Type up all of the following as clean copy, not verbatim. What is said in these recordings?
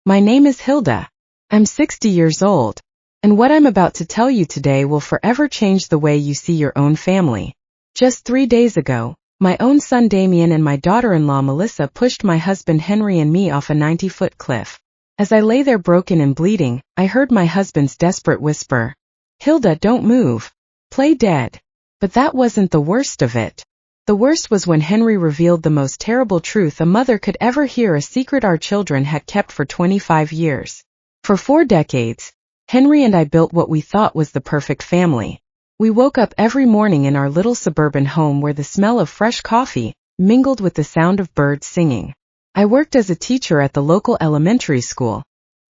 My name is Hilda. I'm 60 years old, and what I'm about to tell you today will forever change the way you see your own family. Just 3 days ago, my own son Damien and my daughter-in-law Melissa pushed my husband Henry and me off a 90-foot cliff. As I lay there broken and bleeding, I heard my husband's desperate whisper, "Hilda, don't move. Play dead." But that wasn't the worst of it. The worst was when Henry revealed the most terrible truth a mother could ever hear, a secret our children had kept for 25 years. For 4 decades, Henry and I built what we thought was the perfect family. We woke up every morning in our little suburban home where the smell of fresh coffee mingled with the sound of birds singing. I worked as a teacher at the local elementary school,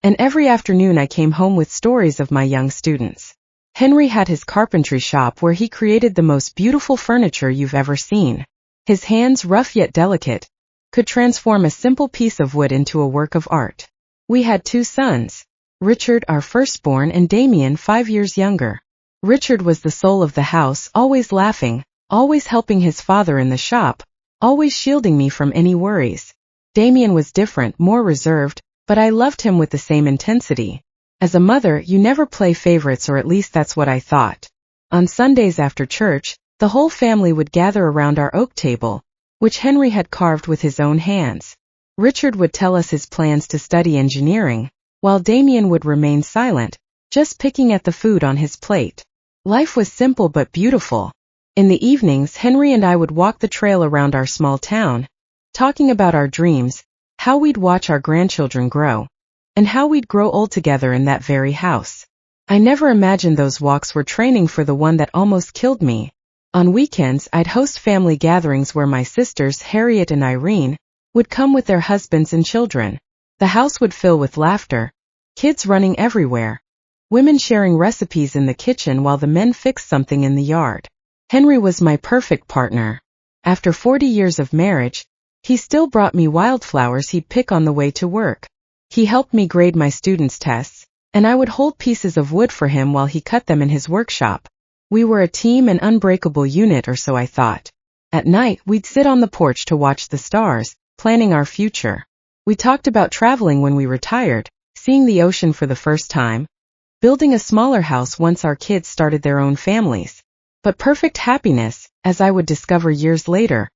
and every afternoon I came home with stories of my young students. Henry had his carpentry shop where he created the most beautiful furniture you've ever seen. His hands, rough yet delicate, could transform a simple piece of wood into a work of art. We had 2 sons, Richard, our firstborn, and Damien, 5 years younger. Richard was the soul of the house, always laughing, always helping his father in the shop, always shielding me from any worries. Damien was different, more reserved, but I loved him with the same intensity. As a mother, you never play favorites, or at least that's what I thought. On Sundays after church, the whole family would gather around our oak table, which Henry had carved with his own hands. Richard would tell us his plans to study engineering, while Damien would remain silent, just picking at the food on his plate. Life was simple but beautiful. In the evenings, Henry and I would walk the trail around our small town, talking about our dreams, how we'd watch our grandchildren grow, and how we'd grow old together in that very house. I never imagined those walks were training for the one that almost killed me. On weekends, I'd host family gatherings where my sisters, Harriet and Irene, would come with their husbands and children. The house would fill with laughter, kids running everywhere, women sharing recipes in the kitchen while the men fixed something in the yard. Henry was my perfect partner. After 40 years of marriage, he still brought me wildflowers he'd pick on the way to work. He helped me grade my students' tests, and I would hold pieces of wood for him while he cut them in his workshop. We were a team, an unbreakable unit, or so I thought. At night, we'd sit on the porch to watch the stars, planning our future. We talked about traveling when we retired, seeing the ocean for the first time, building a smaller house once our kids started their own families. But perfect happiness, as I would discover years later,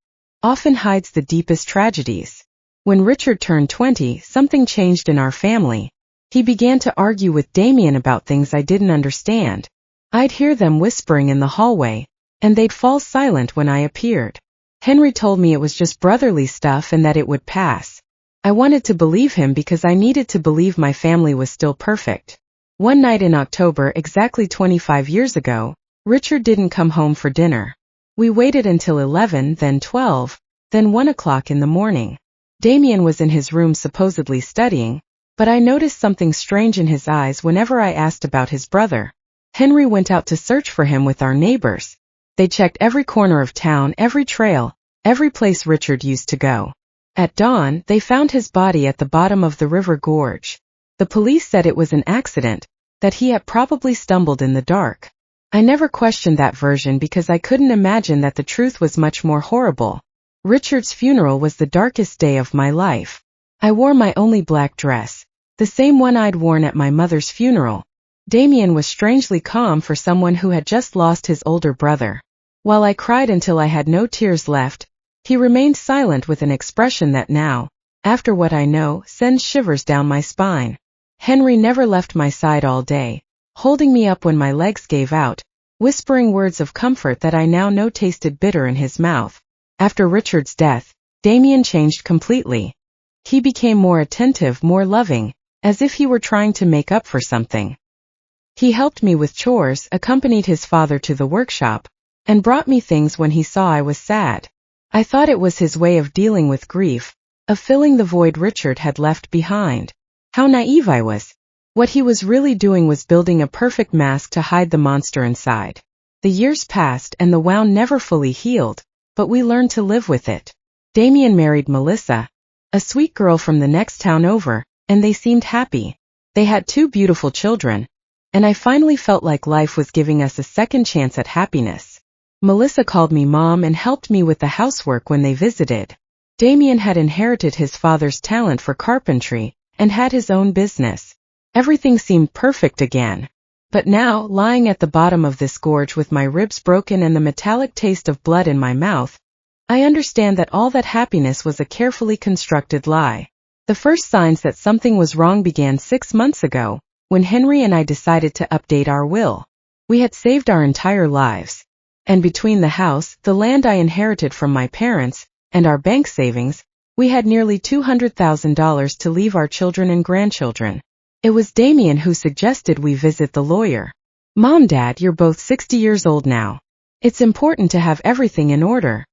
often hides the deepest tragedies. When Richard turned 20, something changed in our family. He began to argue with Damien about things I didn't understand. I'd hear them whispering in the hallway, and they'd fall silent when I appeared. Henry told me it was just brotherly stuff and that it would pass. I wanted to believe him because I needed to believe my family was still perfect. One night in October, exactly 25 years ago, Richard didn't come home for dinner. We waited until 11, then 12, then 1 o'clock in the morning. Damien was in his room supposedly studying, but I noticed something strange in his eyes whenever I asked about his brother. Henry went out to search for him with our neighbors. They checked every corner of town, every trail, every place Richard used to go. At dawn, they found his body at the bottom of the river gorge. The police said it was an accident, that he had probably stumbled in the dark. I never questioned that version because I couldn't imagine that the truth was much more horrible. Richard's funeral was the darkest day of my life. I wore my only black dress, the same one I'd worn at my mother's funeral. Damien was strangely calm for someone who had just lost his older brother. While I cried until I had no tears left, he remained silent with an expression that now, after what I know, sends shivers down my spine. Henry never left my side all day, holding me up when my legs gave out, whispering words of comfort that I now know tasted bitter in his mouth. After Richard's death, Damien changed completely. He became more attentive, more loving, as if he were trying to make up for something. He helped me with chores, accompanied his father to the workshop, and brought me things when he saw I was sad. I thought it was his way of dealing with grief, of filling the void Richard had left behind. How naive I was. What he was really doing was building a perfect mask to hide the monster inside. The years passed and the wound never fully healed, but we learned to live with it. Damien married Melissa, a sweet girl from the next town over, and they seemed happy. They had 2 beautiful children, and I finally felt like life was giving us a second chance at happiness. Melissa called me Mom and helped me with the housework when they visited. Damien had inherited his father's talent for carpentry, and had his own business. Everything seemed perfect again. But now, lying at the bottom of this gorge with my ribs broken and the metallic taste of blood in my mouth, I understand that all that happiness was a carefully constructed lie. The first signs that something was wrong began 6 months ago, when Henry and I decided to update our will. We had saved our entire lives. And between the house, the land I inherited from my parents, and our bank savings, we had nearly $200,000 to leave our children and grandchildren. It was Damien who suggested we visit the lawyer. Mom, Dad, you're both 60 years old now. It's important to have everything in order,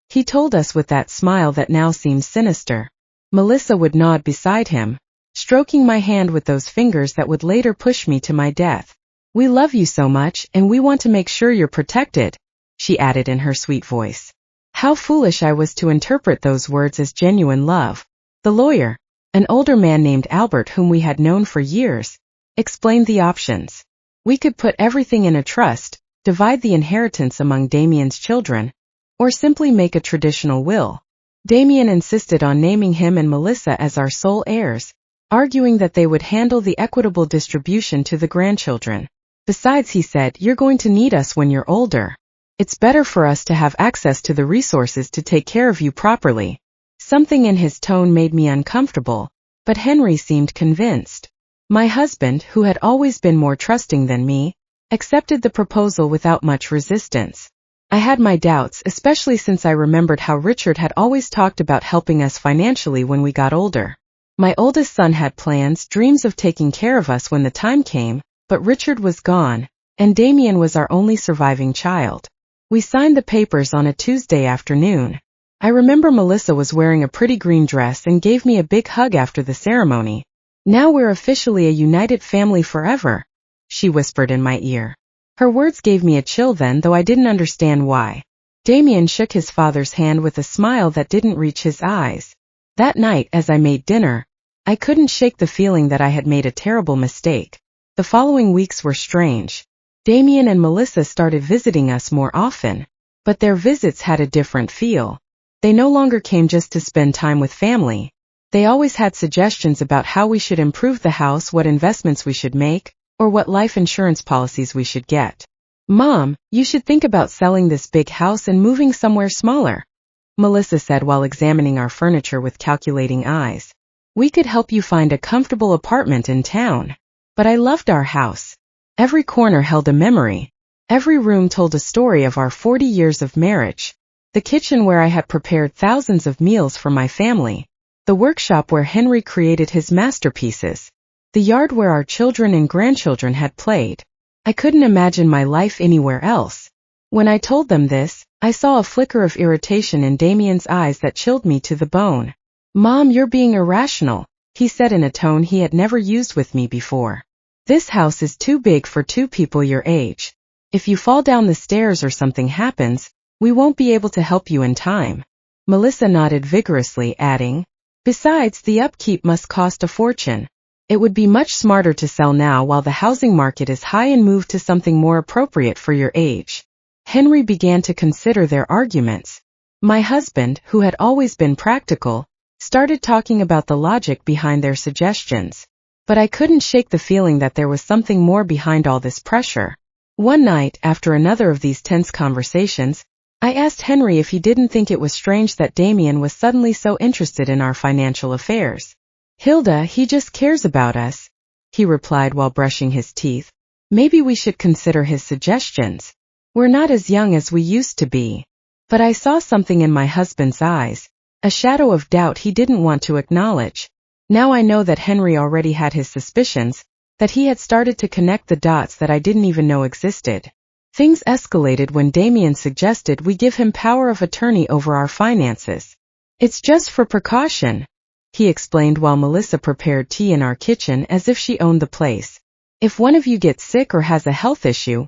he told us with that smile that now seemed sinister. Melissa would nod beside him, stroking my hand with those fingers that would later push me to my death. We love you so much, and we want to make sure you're protected, she added in her sweet voice. How foolish I was to interpret those words as genuine love. The lawyer, an older man named Albert whom we had known for years, explained the options. We could put everything in a trust, divide the inheritance among Damien's children, or simply make a traditional will. Damien insisted on naming him and Melissa as our sole heirs, arguing that they would handle the equitable distribution to the grandchildren. Besides, he said, you're going to need us when you're older. It's better for us to have access to the resources to take care of you properly. Something in his tone made me uncomfortable, but Henry seemed convinced. My husband, who had always been more trusting than me, accepted the proposal without much resistance. I had my doubts, especially since I remembered how Richard had always talked about helping us financially when we got older. My oldest son had plans, dreams of taking care of us when the time came, but Richard was gone, and Damien was our only surviving child. We signed the papers on a Tuesday afternoon. I remember Melissa was wearing a pretty green dress and gave me a big hug after the ceremony. Now we're officially a united family forever, she whispered in my ear. Her words gave me a chill then, though I didn't understand why. Damien shook his father's hand with a smile that didn't reach his eyes. That night, as I made dinner, I couldn't shake the feeling that I had made a terrible mistake. The following weeks were strange. Damien and Melissa started visiting us more often, but their visits had a different feel. They no longer came just to spend time with family. They always had suggestions about how we should improve the house, what investments we should make, or what life insurance policies we should get. Mom, you should think about selling this big house and moving somewhere smaller, Melissa said while examining our furniture with calculating eyes. We could help you find a comfortable apartment in town. But I loved our house. Every corner held a memory. Every room told a story of our 40 years of marriage. The kitchen where I had prepared thousands of meals for my family. The workshop where Henry created his masterpieces. The yard where our children and grandchildren had played. I couldn't imagine my life anywhere else. When I told them this, I saw a flicker of irritation in Damien's eyes that chilled me to the bone. Mom, you're being irrational, he said in a tone he had never used with me before. This house is too big for two people your age. If you fall down the stairs or something happens, we won't be able to help you in time. Melissa nodded vigorously, adding, besides, the upkeep must cost a fortune. It would be much smarter to sell now while the housing market is high and move to something more appropriate for your age. Henry began to consider their arguments. My husband, who had always been practical, started talking about the logic behind their suggestions. But I couldn't shake the feeling that there was something more behind all this pressure. One night, after another of these tense conversations, I asked Henry if he didn't think it was strange that Damien was suddenly so interested in our financial affairs. Hilda, he just cares about us, he replied while brushing his teeth. Maybe we should consider his suggestions. We're not as young as we used to be. But I saw something in my husband's eyes, a shadow of doubt he didn't want to acknowledge. Now I know that Henry already had his suspicions, that he had started to connect the dots that I didn't even know existed. Things escalated when Damien suggested we give him power of attorney over our finances. It's just for precaution, he explained while Melissa prepared tea in our kitchen as if she owned the place. If one of you gets sick or has a health issue,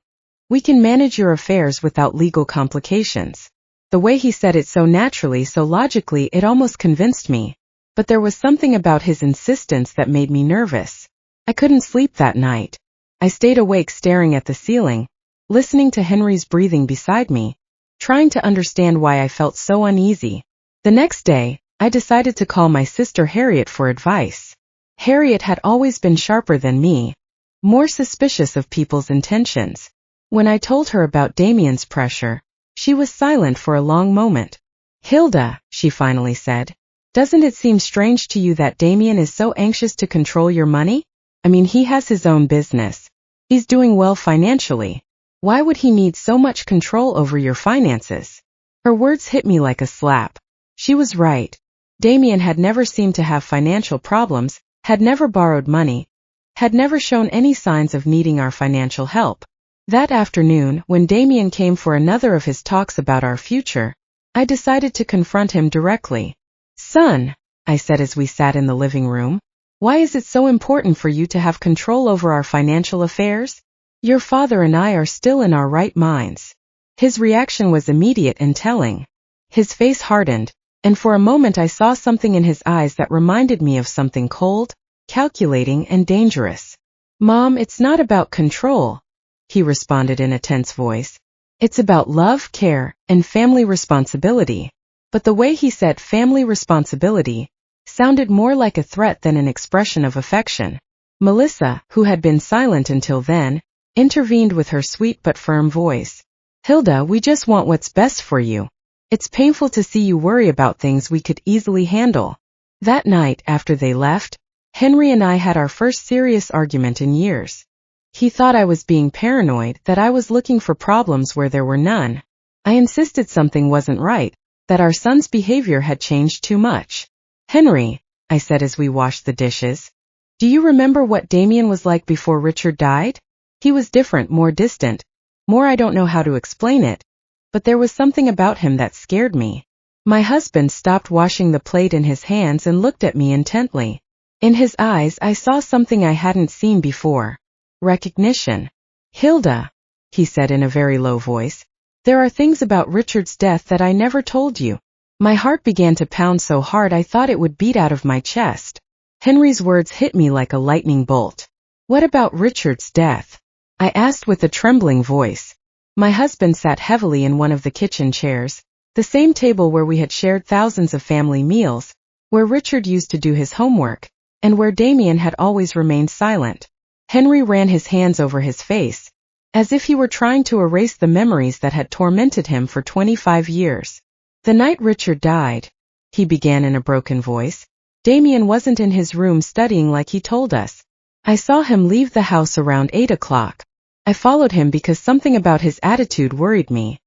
we can manage your affairs without legal complications. The way he said it so naturally, so logically, it almost convinced me. But there was something about his insistence that made me nervous. I couldn't sleep that night. I stayed awake staring at the ceiling, listening to Henry's breathing beside me, trying to understand why I felt so uneasy. The next day, I decided to call my sister Harriet for advice. Harriet had always been sharper than me, more suspicious of people's intentions. When I told her about Damien's pressure, she was silent for a long moment. Hilda, she finally said, doesn't it seem strange to you that Damien is so anxious to control your money? I mean, he has his own business. He's doing well financially. Why would he need so much control over your finances? Her words hit me like a slap. She was right. Damien had never seemed to have financial problems, had never borrowed money, had never shown any signs of needing our financial help. That afternoon, when Damien came for another of his talks about our future, I decided to confront him directly. Son, I said as we sat in the living room, why is it so important for you to have control over our financial affairs? Your father and I are still in our right minds. His reaction was immediate and telling. His face hardened, and for a moment I saw something in his eyes that reminded me of something cold, calculating, and dangerous. Mom, it's not about control, he responded in a tense voice. It's about love, care, and family responsibility. But the way he said family responsibility sounded more like a threat than an expression of affection. Melissa, who had been silent until then, intervened with her sweet but firm voice. Hilda, we just want what's best for you. It's painful to see you worry about things we could easily handle. That night, after they left, Henry and I had our first serious argument in years. He thought I was being paranoid, that I was looking for problems where there were none. I insisted something wasn't right, that our son's behavior had changed too much. Henry, I said as we washed the dishes, do you remember what Damien was like before Richard died? He was different, more distant, more I don't know how to explain it, but there was something about him that scared me. My husband stopped washing the plate in his hands and looked at me intently. In his eyes I saw something I hadn't seen before. Recognition. Hilda, he said in a very low voice, there are things about Richard's death that I never told you. My heart began to pound so hard I thought it would beat out of my chest. Henry's words hit me like a lightning bolt. What about Richard's death? I asked with a trembling voice. My husband sat heavily in one of the kitchen chairs, the same table where we had shared thousands of family meals, where Richard used to do his homework, and where Damien had always remained silent. Henry ran his hands over his face, as if he were trying to erase the memories that had tormented him for 25 years. The night Richard died, he began in a broken voice, Damien wasn't in his room studying like he told us. I saw him leave the house around 8 o'clock. I followed him because something about his attitude worried me.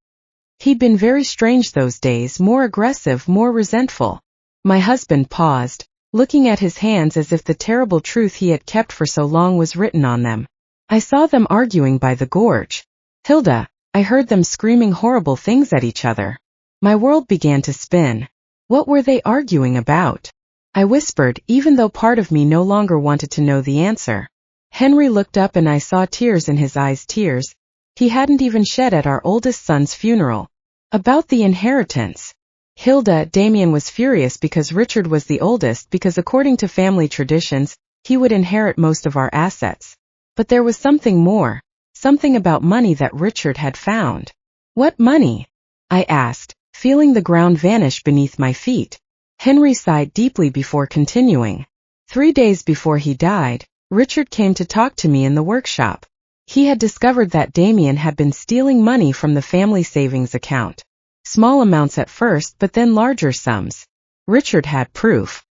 He'd been very strange those days, more aggressive, more resentful. My husband paused, looking at his hands as if the terrible truth he had kept for so long was written on them. I saw them arguing by the gorge. Hilda, I heard them screaming horrible things at each other. My world began to spin. What were they arguing about? I whispered, even though part of me no longer wanted to know the answer. Henry looked up and I saw tears in his eyes, tears he hadn't even shed at our oldest son's funeral. About the inheritance. Hilda, Damien was furious because Richard was the oldest, because according to family traditions, he would inherit most of our assets. But there was something more, something about money that Richard had found. What money? I asked, feeling the ground vanish beneath my feet. Henry sighed deeply before continuing. 3 days before he died, Richard came to talk to me in the workshop. He had discovered that Damien had been stealing money from the family savings account. Small amounts at first, but then larger sums. Richard had proof.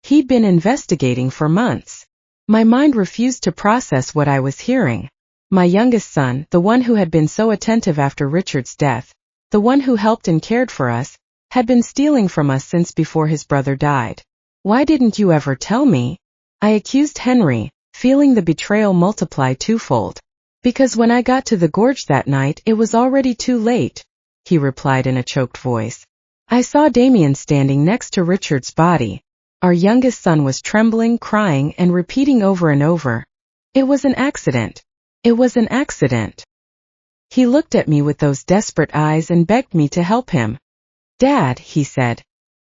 He'd been investigating for months. My mind refused to process what I was hearing. My youngest son, the one who had been so attentive after Richard's death, the one who helped and cared for us, had been stealing from us since before his brother died. Why didn't you ever tell me? I accused Henry, feeling the betrayal multiply twofold. Because when I got to the gorge that night, it was already too late, he replied in a choked voice. I saw Damien standing next to Richard's body. Our youngest son was trembling, crying, and repeating over and over, "It was an accident. It was an accident." He looked at me with those desperate eyes and begged me to help him. "Dad," he said,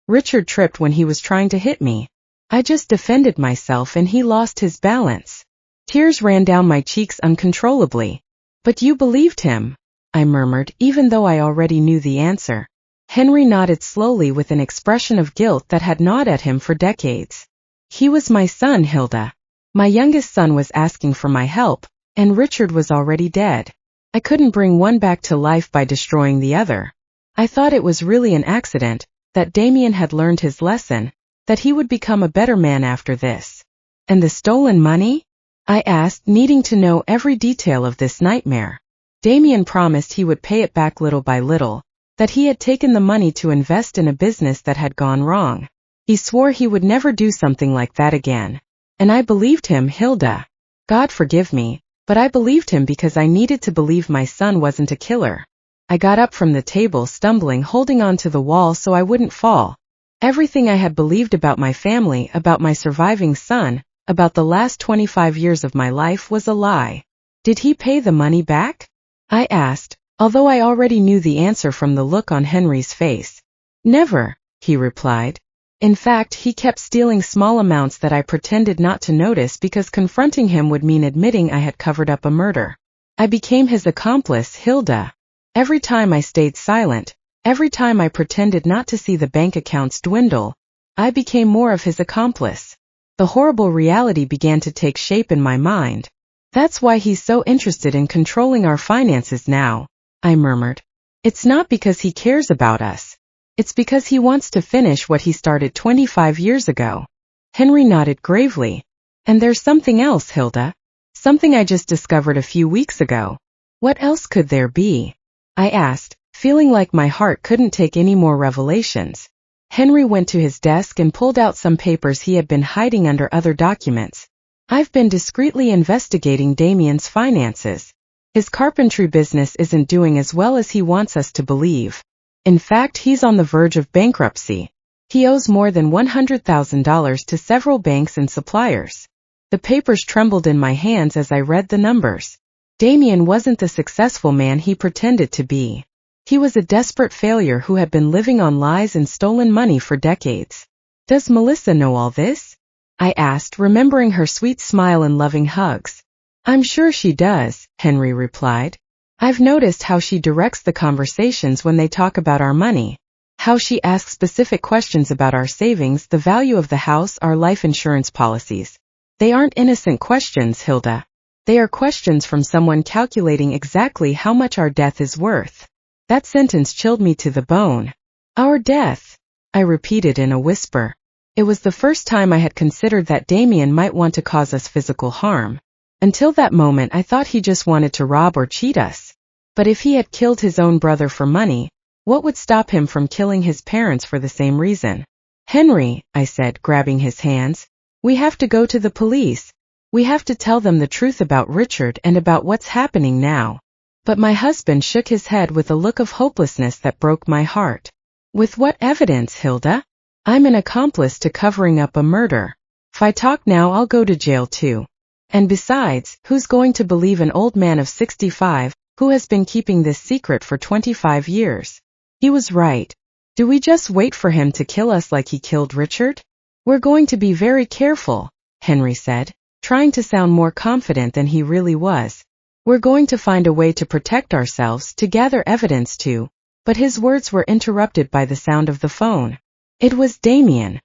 "Richard tripped when he was trying to hit me. I just defended myself and he lost his balance." Tears ran down my cheeks uncontrollably. "But you believed him," I murmured, even though I already knew the answer. Henry nodded slowly with an expression of guilt that had gnawed at him for decades. He was my son, Hilda. My youngest son was asking for my help, and Richard was already dead. I couldn't bring one back to life by destroying the other. I thought it was really an accident, that Damien had learned his lesson, that he would become a better man after this. And the stolen money? I asked, needing to know every detail of this nightmare. Damien promised he would pay it back little by little, that he had taken the money to invest in a business that had gone wrong. He swore he would never do something like that again. And I believed him, Hilda. God forgive me, but I believed him because I needed to believe my son wasn't a killer. I got up from the table, stumbling, holding on to the wall so I wouldn't fall. Everything I had believed about my family, about my surviving son, about the last 25 years of my life was a lie. Did he pay the money back? I asked, although I already knew the answer from the look on Henry's face. Never, he replied. In fact, he kept stealing small amounts that I pretended not to notice because confronting him would mean admitting I had covered up a murder. I became his accomplice, Hilda. Every time I stayed silent, every time I pretended not to see the bank accounts dwindle, I became more of his accomplice. The horrible reality began to take shape in my mind. That's why he's so interested in controlling our finances now, I murmured. It's not because he cares about us. It's because he wants to finish what he started 25 years ago. Henry nodded gravely. And there's something else, Hilda. Something I just discovered a few weeks ago. What else could there be? I asked, feeling like my heart couldn't take any more revelations. Henry went to his desk and pulled out some papers he had been hiding under other documents. I've been discreetly investigating Damien's finances. His carpentry business isn't doing as well as he wants us to believe. In fact, he's on the verge of bankruptcy. He owes more than $100,000 to several banks and suppliers. The papers trembled in my hands as I read the numbers. Damien wasn't the successful man he pretended to be. He was a desperate failure who had been living on lies and stolen money for decades. Does Melissa know all this? I asked, remembering her sweet smile and loving hugs. I'm sure she does, Henry replied. I've noticed how she directs the conversations when they talk about our money. How she asks specific questions about our savings, the value of the house, our life insurance policies. They aren't innocent questions, Hilda. They are questions from someone calculating exactly how much our death is worth. That sentence chilled me to the bone. Our death, I repeated in a whisper. It was the first time I had considered that Damien might want to cause us physical harm. Until that moment I thought he just wanted to rob or cheat us. But if he had killed his own brother for money, what would stop him from killing his parents for the same reason? Henry, I said, grabbing his hands, we have to go to the police. We have to tell them the truth about Richard and about what's happening now. But my husband shook his head with a look of hopelessness that broke my heart. With what evidence, Hilda? I'm an accomplice to covering up a murder. If I talk now, I'll go to jail too. And besides, who's going to believe an old man of 65, who has been keeping this secret for 25 years? He was right. Do we just wait for him to kill us like he killed Richard? We're going to be very careful, Henry said, trying to sound more confident than he really was. We're going to find a way to protect ourselves, to gather evidence too. But his words were interrupted by the sound of the phone. It was Damien.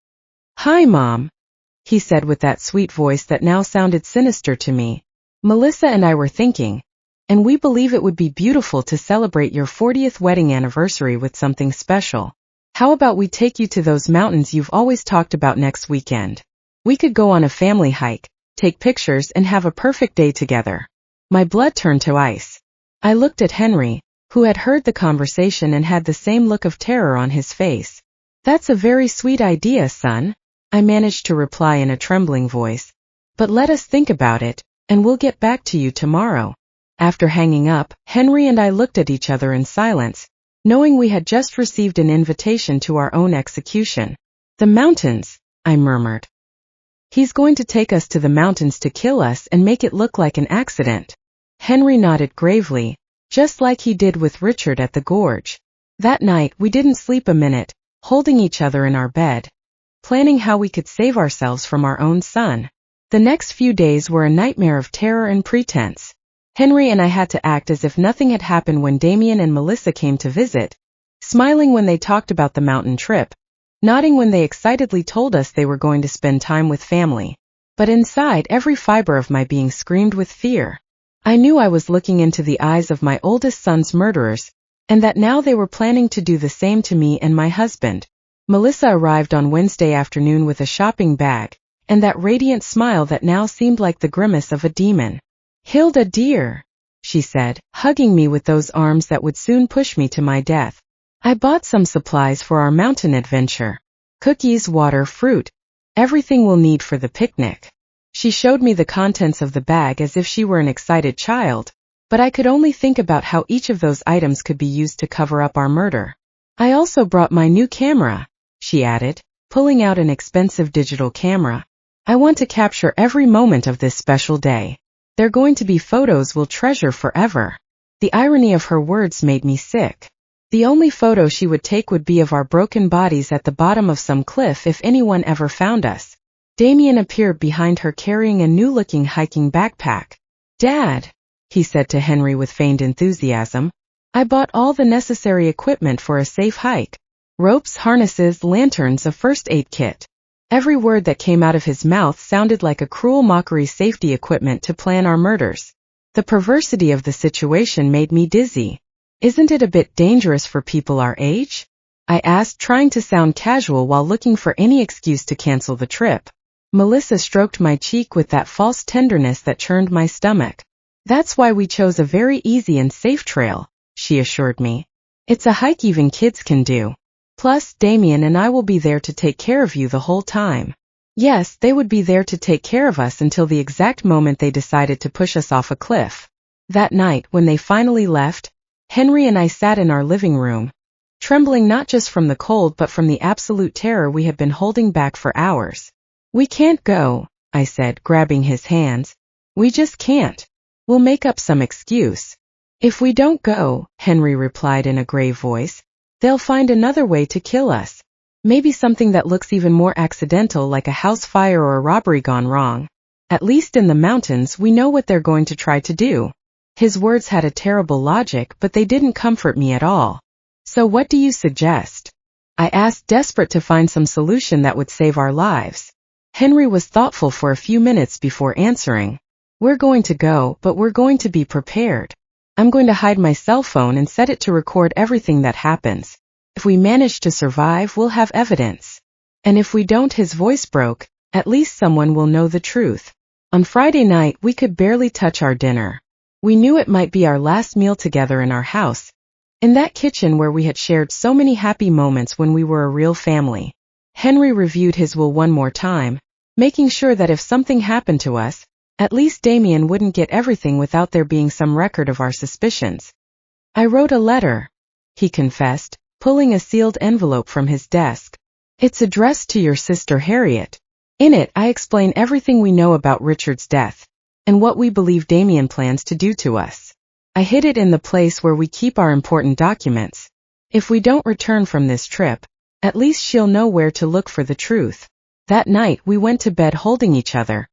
Hi, Mom, he said with that sweet voice that now sounded sinister to me. Melissa and I were thinking, and we believe it would be beautiful to celebrate your 40th wedding anniversary with something special. How about we take you to those mountains you've always talked about next weekend? We could go on a family hike, take pictures, and have a perfect day together. My blood turned to ice. I looked at Henry, who had heard the conversation and had the same look of terror on his face. That's a very sweet idea, son, I managed to reply in a trembling voice. But let us think about it, and we'll get back to you tomorrow. After hanging up, Henry and I looked at each other in silence, knowing we had just received an invitation to our own execution. The mountains, I murmured. He's going to take us to the mountains to kill us and make it look like an accident. Henry nodded gravely, just like he did with Richard at the gorge. That night we didn't sleep a minute, holding each other in our bed, planning how we could save ourselves from our own son. The next few days were a nightmare of terror and pretense. Henry and I had to act as if nothing had happened when Damien and Melissa came to visit, smiling when they talked about the mountain trip, nodding when they excitedly told us they were going to spend time with family. But inside, every fiber of my being screamed with fear. I knew I was looking into the eyes of my oldest son's murderers, and that now they were planning to do the same to me and my husband. Melissa arrived on Wednesday afternoon with a shopping bag, and that radiant smile that now seemed like the grimace of a demon. "Hilda, dear," she said, hugging me with those arms that would soon push me to my death. "I bought some supplies for our mountain adventure. Cookies, water, fruit, everything we'll need for the picnic." She showed me the contents of the bag as if she were an excited child, but I could only think about how each of those items could be used to cover up our murder. "I also brought my new camera," she added, pulling out an expensive digital camera. "I want to capture every moment of this special day. They're going to be photos we'll treasure forever." The irony of her words made me sick. The only photo she would take would be of our broken bodies at the bottom of some cliff if anyone ever found us. Damien appeared behind her carrying a new-looking hiking backpack. "Dad," he said to Henry with feigned enthusiasm, "I bought all the necessary equipment for a safe hike. Ropes, harnesses, lanterns, a first aid kit." Every word that came out of his mouth sounded like a cruel mockery. Safety equipment to plan our murders. The perversity of the situation made me dizzy. "Isn't it a bit dangerous for people our age?" I asked, trying to sound casual while looking for any excuse to cancel the trip. Melissa stroked my cheek with that false tenderness that churned my stomach. "That's why we chose a very easy and safe trail," she assured me. "It's a hike even kids can do. Plus, Damien and I will be there to take care of you the whole time." Yes, they would be there to take care of us until the exact moment they decided to push us off a cliff. That night, when they finally left, Henry and I sat in our living room, trembling not just from the cold but from the absolute terror we had been holding back for hours. "We can't go," I said, grabbing his hands. "We just can't. We'll make up some excuse." "If we don't go," Henry replied in a grave voice, "they'll find another way to kill us. Maybe something that looks even more accidental, like a house fire or a robbery gone wrong. At least in the mountains, we know what they're going to try to do." His words had a terrible logic, but they didn't comfort me at all. "So what do you suggest?" I asked, desperate to find some solution that would save our lives. Henry was thoughtful for a few minutes before answering. "We're going to go, but we're going to be prepared. I'm going to hide my cell phone and set it to record everything that happens. If we manage to survive, we'll have evidence. And if we don't," his voice broke, "at least someone will know the truth." On Friday night, we could barely touch our dinner. We knew it might be our last meal together in our house, in that kitchen where we had shared so many happy moments when we were a real family. Henry reviewed his will one more time, making sure that if something happened to us, at least Damien wouldn't get everything without there being some record of our suspicions. "I wrote a letter," he confessed, pulling a sealed envelope from his desk. "It's addressed to your sister Harriet. In it, I explain everything we know about Richard's death, and what we believe Damien plans to do to us. I hid it in the place where we keep our important documents. If we don't return from this trip, at least she'll know where to look for the truth." That night, we went to bed holding each other,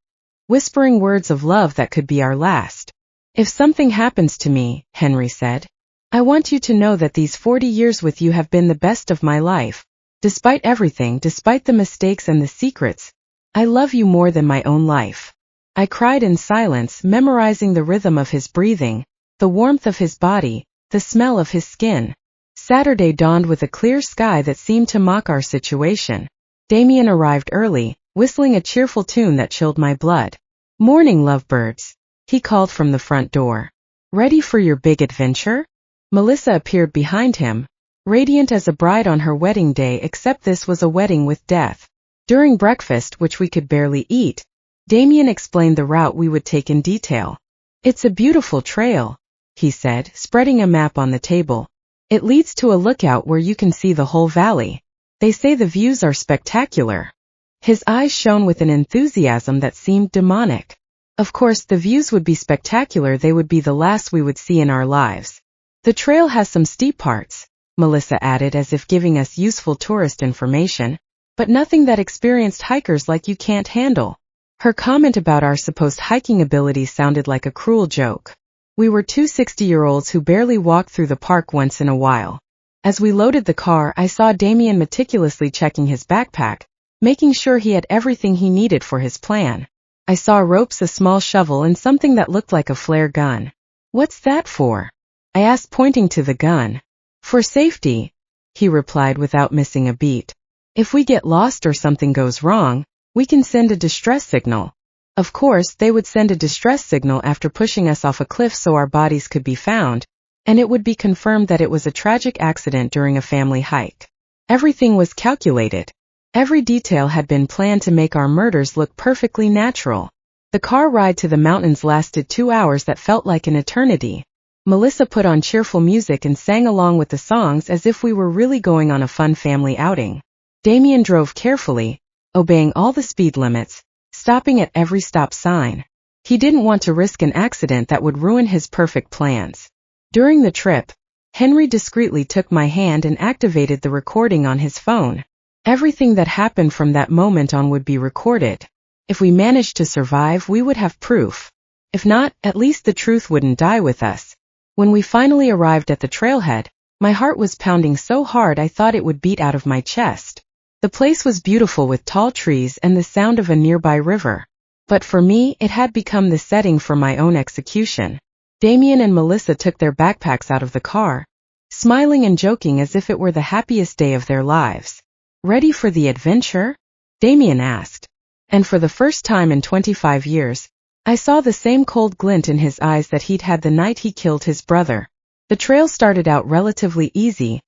whispering words of love that could be our last. "If something happens to me," Henry said, "I want you to know that these 40 years with you have been the best of my life. Despite everything, despite the mistakes and the secrets, I love you more than my own life." I cried in silence, memorizing the rhythm of his breathing, the warmth of his body, the smell of his skin. Saturday dawned with a clear sky that seemed to mock our situation. Damien arrived early, whistling a cheerful tune that chilled my blood. "Morning, lovebirds," he called from the front door. "Ready for your big adventure?" Melissa appeared behind him, radiant as a bride on her wedding day, except this was a wedding with death. During breakfast, which we could barely eat, Damien explained the route we would take in detail. "It's a beautiful trail," he said, spreading a map on the table. "It leads to a lookout where you can see the whole valley. They say the views are spectacular." His eyes shone with an enthusiasm that seemed demonic. Of course, the views would be spectacular. They would be the last we would see in our lives. "The trail has some steep parts," Melissa added, as if giving us useful tourist information, "but nothing that experienced hikers like you can't handle." Her comment about our supposed hiking abilities sounded like a cruel joke. We were two 60-year-olds who barely walked through the park once in a while. As we loaded the car, I saw Damien meticulously checking his backpack, making sure he had everything he needed for his plan. I saw ropes, a small shovel, and something that looked like a flare gun. "What's that for?" I asked, pointing to the gun. "For safety," he replied without missing a beat. "If we get lost or something goes wrong, we can send a distress signal." Of course, they would send a distress signal after pushing us off a cliff so our bodies could be found, and it would be confirmed that it was a tragic accident during a family hike. Everything was calculated. Every detail had been planned to make our murders look perfectly natural. The car ride to the mountains lasted 2 hours that felt like an eternity. Melissa put on cheerful music and sang along with the songs as if we were really going on a fun family outing. Damien drove carefully, obeying all the speed limits, stopping at every stop sign. He didn't want to risk an accident that would ruin his perfect plans. During the trip, Henry discreetly took my hand and activated the recording on his phone. Everything that happened from that moment on would be recorded. If we managed to survive, we would have proof. If not, at least the truth wouldn't die with us. When we finally arrived at the trailhead, my heart was pounding so hard I thought it would beat out of my chest. The place was beautiful with tall trees and the sound of a nearby river. But for me, it had become the setting for my own execution. Damien and Melissa took their backpacks out of the car, smiling and joking as if it were the happiest day of their lives. "Ready for the adventure?" Damien asked. And for the first time in 25 years, I saw the same cold glint in his eyes that he'd had the night he killed his brother. The trail started out relatively easy,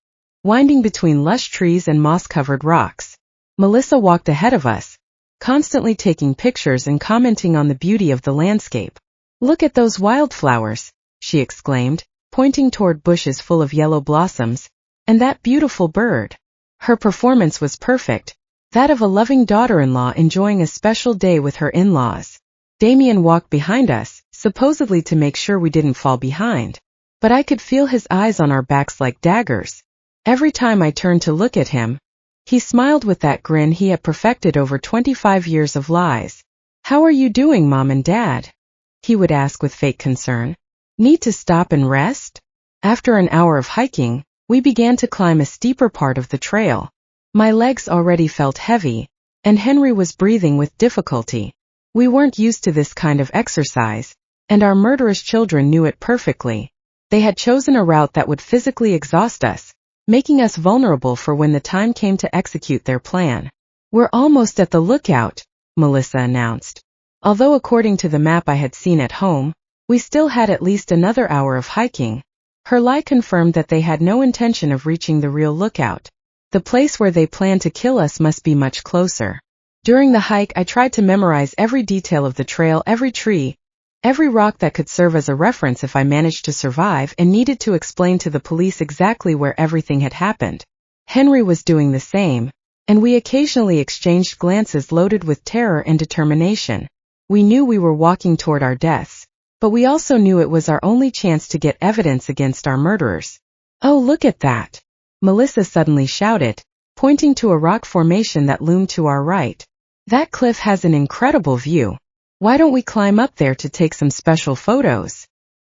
winding between lush trees and moss-covered rocks. Melissa walked ahead of us, constantly taking pictures and commenting on the beauty of the landscape. "Look at those wildflowers," she exclaimed, pointing toward bushes full of yellow blossoms, "and that beautiful bird." Her performance was perfect, that of a loving daughter-in-law enjoying a special day with her in-laws. Damien walked behind us, supposedly to make sure we didn't fall behind. But I could feel his eyes on our backs like daggers. Every time I turned to look at him, he smiled with that grin he had perfected over 25 years of lies. "How are you doing, Mom and Dad?" he would ask with fake concern. "Need to stop and rest?" After an hour of hiking, we began to climb a steeper part of the trail. My legs already felt heavy, and Henry was breathing with difficulty. We weren't used to this kind of exercise, and our murderous children knew it perfectly. They had chosen a route that would physically exhaust us, making us vulnerable for when the time came to execute their plan. "We're almost at the lookout," Melissa announced. Although according to the map I had seen at home, we still had at least another hour of hiking. Her lie confirmed that they had no intention of reaching the real lookout. The place where they planned to kill us must be much closer. During the hike, I tried to memorize every detail of the trail, every tree, every rock that could serve as a reference if I managed to survive, and needed to explain to the police exactly where everything had happened. Henry was doing the same, and we occasionally exchanged glances loaded with terror and determination. We knew we were walking toward our deaths, but we also knew it was our only chance to get evidence against our murderers. "Oh, look at that!" Melissa suddenly shouted, pointing to a rock formation that loomed to our right. "That cliff has an incredible view. Why don't we climb up there to take some special photos?"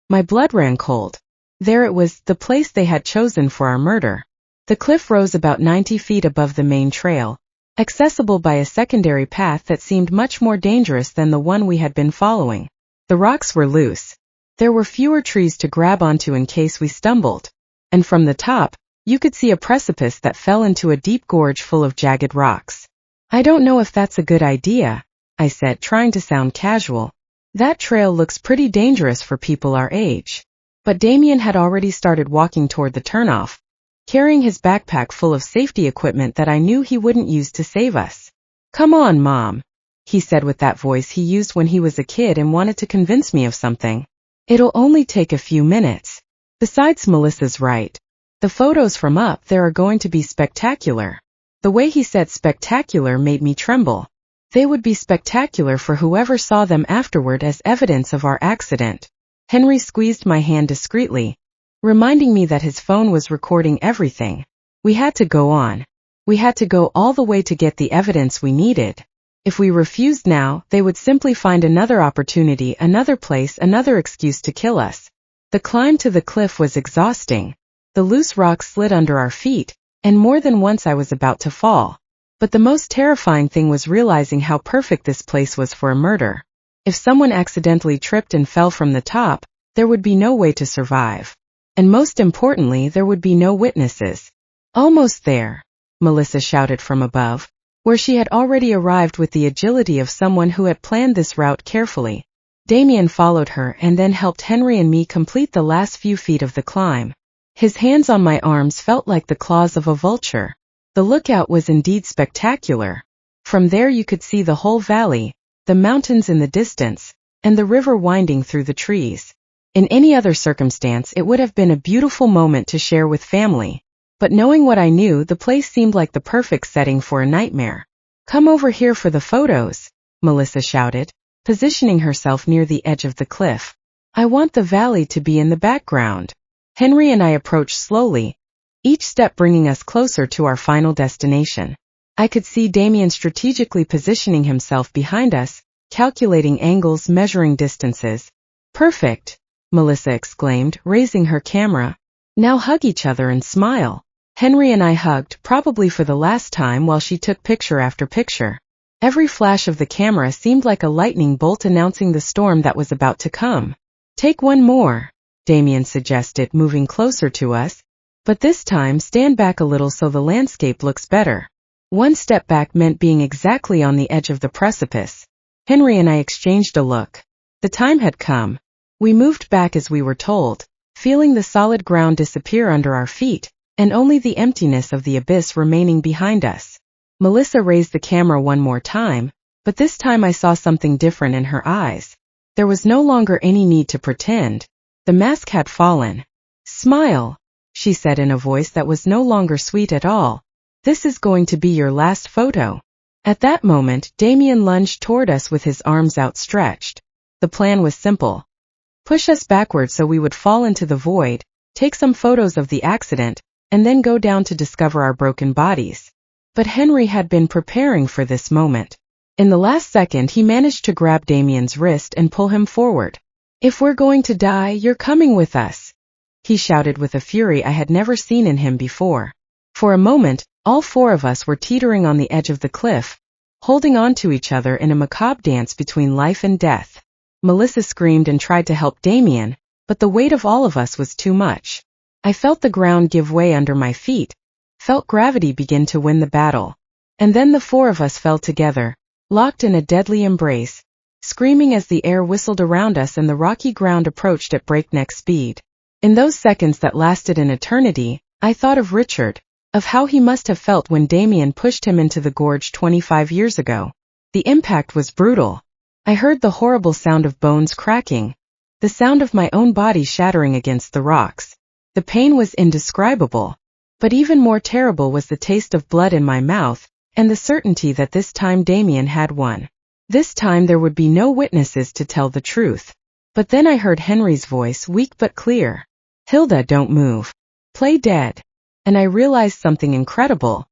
My blood ran cold. There it was, the place they had chosen for our murder. The cliff rose about 90 feet above the main trail, accessible by a secondary path that seemed much more dangerous than the one we had been following. The rocks were loose. There were fewer trees to grab onto in case we stumbled. And from the top, you could see a precipice that fell into a deep gorge full of jagged rocks. "I don't know if that's a good idea," I said, trying to sound casual. "That trail looks pretty dangerous for people our age." But Damien had already started walking toward the turnoff, carrying his backpack full of safety equipment that I knew he wouldn't use to save us. "Come on, Mom," he said with that voice he used when he was a kid and wanted to convince me of something. "It'll only take a few minutes. Besides, Melissa's right. The photos from up there are going to be spectacular." The way he said spectacular made me tremble. They would be spectacular for whoever saw them afterward as evidence of our accident. Henry squeezed my hand discreetly, reminding me that his phone was recording everything. We had to go on. We had to go all the way to get the evidence we needed. If we refused now, they would simply find another opportunity, another place, another excuse to kill us. The climb to the cliff was exhausting, The loose rocks slid under our feet, and more than once I was about to fall. But the most terrifying thing was realizing how perfect this place was for a murder. If someone accidentally tripped and fell from the top, there would be no way to survive. And most importantly, there would be no witnesses. Almost there, Melissa shouted from above, where she had already arrived with the agility of someone who had planned this route carefully. Damien followed her and then helped Henry and me complete the last few feet of the climb. His hands on my arms felt like the claws of a vulture. The lookout was indeed spectacular. From there you could see the whole valley, the mountains in the distance, and the river winding through the trees. In any other circumstance it would have been a beautiful moment to share with family. But knowing what I knew, the place seemed like the perfect setting for a nightmare. "Come over here for the photos," Melissa shouted, positioning herself near the edge of the cliff. "I want the valley to be in the background." Henry and I approached slowly, each step bringing us closer to our final destination. I could see Damien strategically positioning himself behind us, calculating angles, measuring distances. "Perfect," Melissa exclaimed, raising her camera. "Now hug each other and smile." Henry and I hugged, probably for the last time, while she took picture after picture. Every flash of the camera seemed like a lightning bolt announcing the storm that was about to come. "Take one more," Damien suggested, moving closer to us. "But this time stand back a little so the landscape looks better." One step back meant being exactly on the edge of the precipice. Henry and I exchanged a look. The time had come. We moved back as we were told, feeling the solid ground disappear under our feet, and only the emptiness of the abyss remaining behind us. Melissa raised the camera one more time, but this time I saw something different in her eyes. There was no longer any need to pretend. The mask had fallen. "Smile," she said in a voice that was no longer sweet at all. "This is going to be your last photo." At that moment, Damien lunged toward us with his arms outstretched. The plan was simple. Push us backward so we would fall into the void, take some photos of the accident, and then go down to discover our broken bodies. But Henry had been preparing for this moment. In the last second he managed to grab Damien's wrist and pull him forward. "If we're going to die, you're coming with us," he shouted with a fury I had never seen in him before. For a moment, all four of us were teetering on the edge of the cliff, holding on to each other in a macabre dance between life and death. Melissa screamed and tried to help Damien, but the weight of all of us was too much. I felt the ground give way under my feet, felt gravity begin to win the battle. And then the four of us fell together, locked in a deadly embrace, screaming as the air whistled around us and the rocky ground approached at breakneck speed. In those seconds that lasted an eternity, I thought of Richard, of how he must have felt when Damien pushed him into the gorge 25 years ago. The impact was brutal. I heard the horrible sound of bones cracking, the sound of my own body shattering against the rocks. The pain was indescribable, but even more terrible was the taste of blood in my mouth, and the certainty that this time Damien had won. This time there would be no witnesses to tell the truth. But then I heard Henry's voice, weak but clear. "Hilda, don't move. Play dead." And I realized something incredible.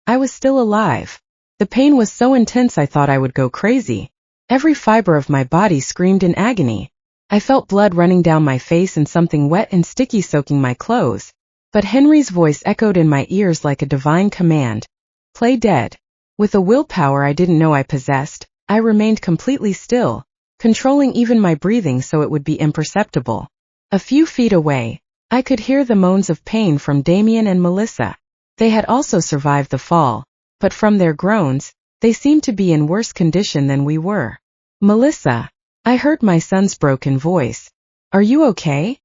I was still alive. The pain was so intense I thought I would go crazy. Every fiber of my body screamed in agony. I felt blood running down my face and something wet and sticky soaking my clothes. But Henry's voice echoed in my ears like a divine command. "Play dead." With a willpower I didn't know I possessed, I remained completely still, controlling even my breathing so it would be imperceptible. A few feet away, I could hear the moans of pain from Damien and Melissa. They had also survived the fall, but from their groans, they seemed to be in worse condition than we were. "Melissa," I heard my son's broken voice. "Are you okay?"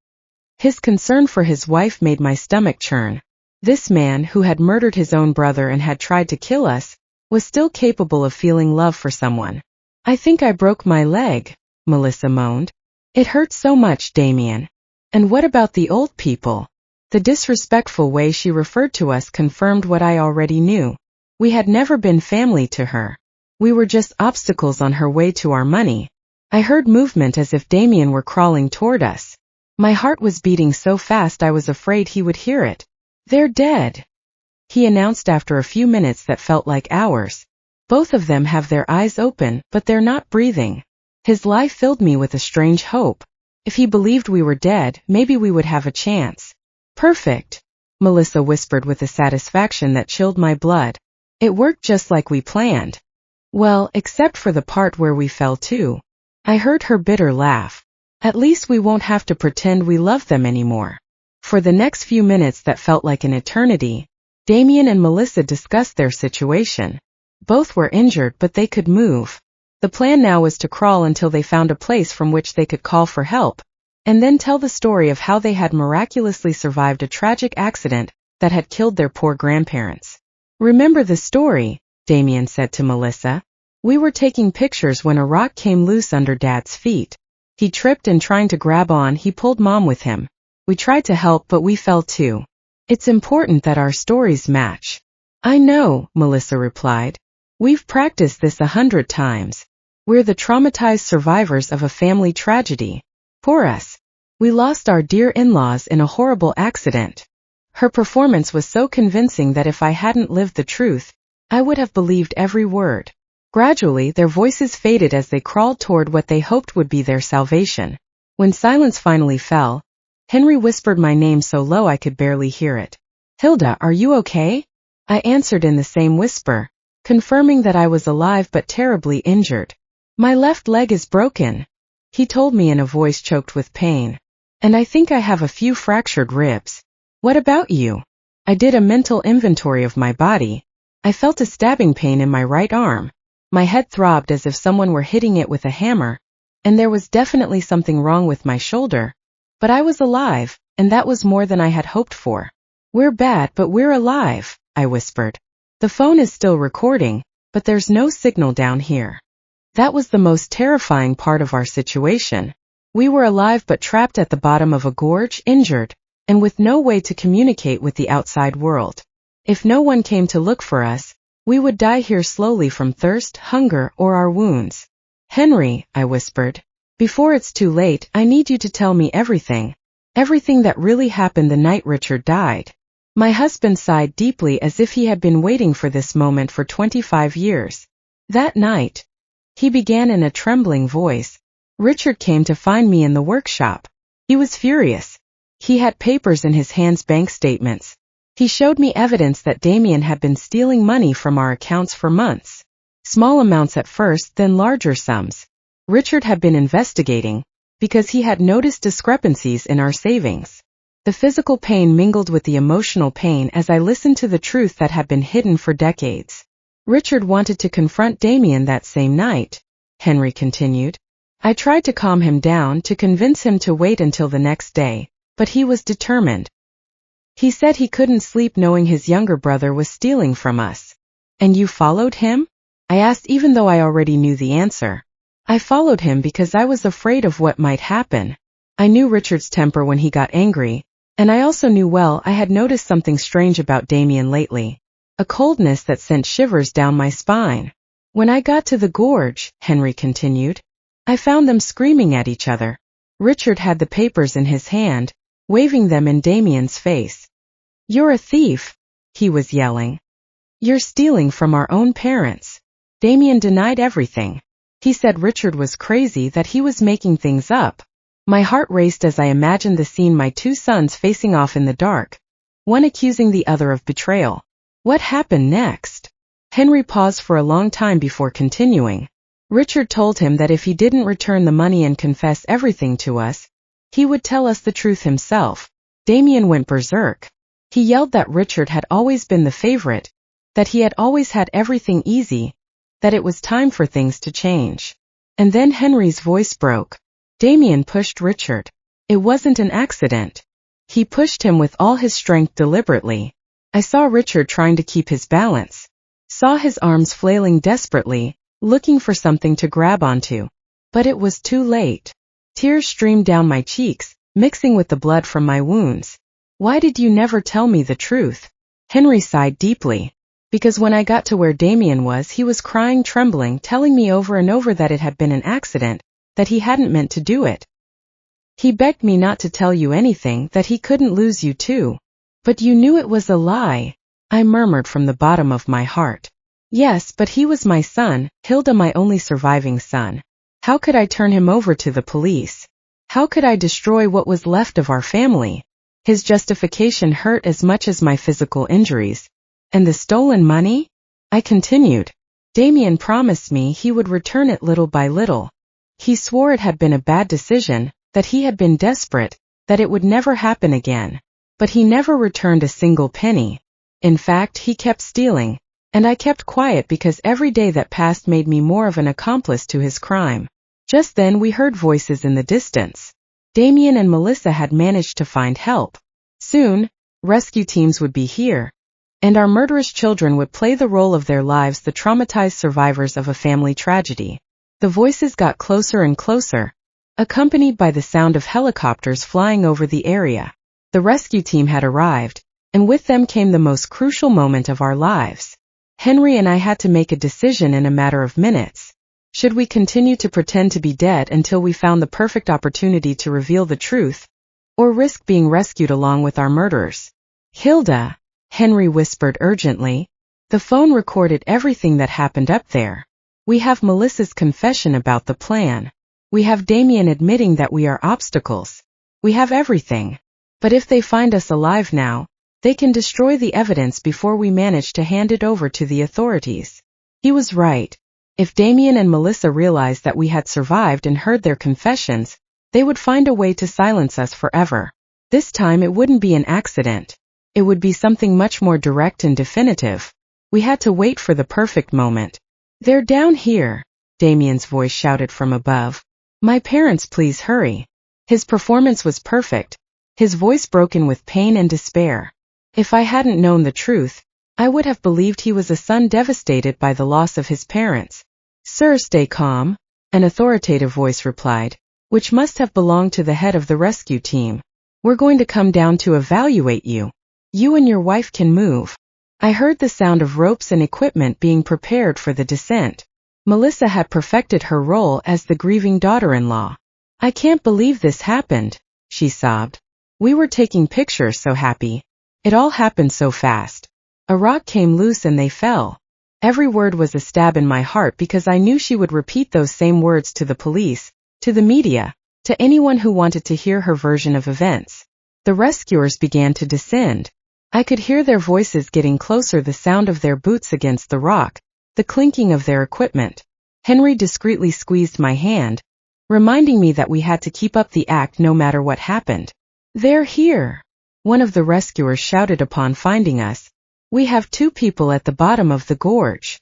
His concern for his wife made my stomach churn. This man, who had murdered his own brother and had tried to kill us, was still capable of feeling love for someone. "I think I broke my leg," Melissa moaned. "It hurt so much, Damien." "And what about the old people?" The disrespectful way she referred to us confirmed what I already knew. We had never been family to her. We were just obstacles on her way to our money. I heard movement as if Damien were crawling toward us. My heart was beating so fast I was afraid he would hear it. "They're dead," he announced after a few minutes that felt like hours. "Both of them have their eyes open, but they're not breathing." His lie filled me with a strange hope. If he believed we were dead, maybe we would have a chance. Perfect, Melissa whispered with a satisfaction that chilled my blood. It worked just like we planned. Well, except for the part where we fell too. I heard her bitter laugh. At least we won't have to pretend we love them anymore. For the next few minutes that felt like an eternity, Damien and Melissa discussed their situation. Both were injured, but they could move. The plan now was to crawl until they found a place from which they could call for help, and then tell the story of how they had miraculously survived a tragic accident that had killed their poor grandparents. Remember the story, Damien said to Melissa. We were taking pictures when a rock came loose under Dad's feet. He tripped and trying to grab on, he pulled Mom with him. We tried to help, but we fell too. It's important that our stories match. I know, Melissa replied. We've practiced this 100 times. We're the traumatized survivors of a family tragedy. Poor us. We lost our dear in-laws in a horrible accident. Her performance was so convincing that if I hadn't lived the truth, I would have believed every word. Gradually, their voices faded as they crawled toward what they hoped would be their salvation. When silence finally fell, Henry whispered my name so low I could barely hear it. Hilda, are you okay? I answered in the same whisper, confirming that I was alive but terribly injured. My left leg is broken, he told me in a voice choked with pain. And I think I have a few fractured ribs. What about you? I did a mental inventory of my body. I felt a stabbing pain in my right arm. My head throbbed as if someone were hitting it with a hammer, and there was definitely something wrong with my shoulder. But I was alive, and that was more than I had hoped for. We're bad, but we're alive, I whispered. The phone is still recording, but there's no signal down here. That was the most terrifying part of our situation. We were alive but trapped at the bottom of a gorge, injured, and with no way to communicate with the outside world. If no one came to look for us, we would die here slowly from thirst, hunger, or our wounds. Henry, I whispered, before it's too late, I need you to tell me everything. Everything that really happened the night Richard died. My husband sighed deeply as if he had been waiting for this moment for 25 years. That night, he began in a trembling voice, Richard came to find me in the workshop. He was furious. He had papers in his hands, bank statements. He showed me evidence that Damien had been stealing money from our accounts for months. Small amounts at first, then larger sums. Richard had been investigating, because he had noticed discrepancies in our savings. The physical pain mingled with the emotional pain as I listened to the truth that had been hidden for decades. Richard wanted to confront Damien that same night, Henry continued. I tried to calm him down, to convince him to wait until the next day, but he was determined. He said he couldn't sleep knowing his younger brother was stealing from us. And you followed him? I asked, even though I already knew the answer. I followed him because I was afraid of what might happen. I knew Richard's temper when he got angry, and I also knew I had noticed something strange about Damien lately. A coldness that sent shivers down my spine. When I got to the gorge, Henry continued, I found them screaming at each other. Richard had the papers in his hand, waving them in Damien's face. You're a thief, he was yelling. You're stealing from our own parents. Damien denied everything. He said Richard was crazy, that he was making things up. My heart raced as I imagined the scene, my two sons facing off in the dark, one accusing the other of betrayal. What happened next? Henry paused for a long time before continuing. Richard told him that if he didn't return the money and confess everything to us, he would tell us the truth himself. Damien went berserk. He yelled that Richard had always been the favorite, that he had always had everything easy, that it was time for things to change. And then Henry's voice broke. Damien pushed Richard. It wasn't an accident. He pushed him with all his strength deliberately. I saw Richard trying to keep his balance. Saw his arms flailing desperately, looking for something to grab onto. But it was too late. Tears streamed down my cheeks, mixing with the blood from my wounds. Why did you never tell me the truth? Henry sighed deeply. Because when I got to where Damien was, he was crying, trembling, telling me over and over that it had been an accident, that he hadn't meant to do it. He begged me not to tell you anything, that he couldn't lose you too. But you knew it was a lie, I murmured from the bottom of my heart. Yes, but he was my son, Hilda, my only surviving son. How could I turn him over to the police? How could I destroy what was left of our family? His justification hurt as much as my physical injuries. And the stolen money? I continued. Damien promised me he would return it little by little. He swore it had been a bad decision, that he had been desperate, that it would never happen again. But he never returned a single penny. In fact, he kept stealing, and I kept quiet because every day that passed made me more of an accomplice to his crime. Just then we heard voices in the distance. Damien and Melissa had managed to find help. Soon, rescue teams would be here, and our murderous children would play the role of their lives, the traumatized survivors of a family tragedy. The voices got closer and closer, accompanied by the sound of helicopters flying over the area. The rescue team had arrived, and with them came the most crucial moment of our lives. Henry and I had to make a decision in a matter of minutes. Should we continue to pretend to be dead until we found the perfect opportunity to reveal the truth, or risk being rescued along with our murderers? Hilda, Henry whispered urgently. The phone recorded everything that happened up there. We have Melissa's confession about the plan. We have Damien admitting that we are obstacles. We have everything. But if they find us alive now, they can destroy the evidence before we manage to hand it over to the authorities. He was right. If Damien and Melissa realized that we had survived and heard their confessions, they would find a way to silence us forever. This time it wouldn't be an accident. It would be something much more direct and definitive. We had to wait for the perfect moment. They're down here, Damien's voice shouted from above. My parents, please hurry. His performance was perfect, his voice broken with pain and despair. If I hadn't known the truth, I would have believed he was a son devastated by the loss of his parents. Sir, stay calm, an authoritative voice replied, which must have belonged to the head of the rescue team. We're going to come down to evaluate you. You and your wife can move. I heard the sound of ropes and equipment being prepared for the descent. Melissa had perfected her role as the grieving daughter-in-law. I can't believe this happened, she sobbed. We were taking pictures, so happy. It all happened so fast. A rock came loose and they fell. Every word was a stab in my heart because I knew she would repeat those same words to the police, to the media, to anyone who wanted to hear her version of events. The rescuers began to descend. I could hear their voices getting closer, the sound of their boots against the rock, the clinking of their equipment. Henry discreetly squeezed my hand, reminding me that we had to keep up the act no matter what happened. They're here, one of the rescuers shouted upon finding us. We have 2 people at the bottom of the gorge.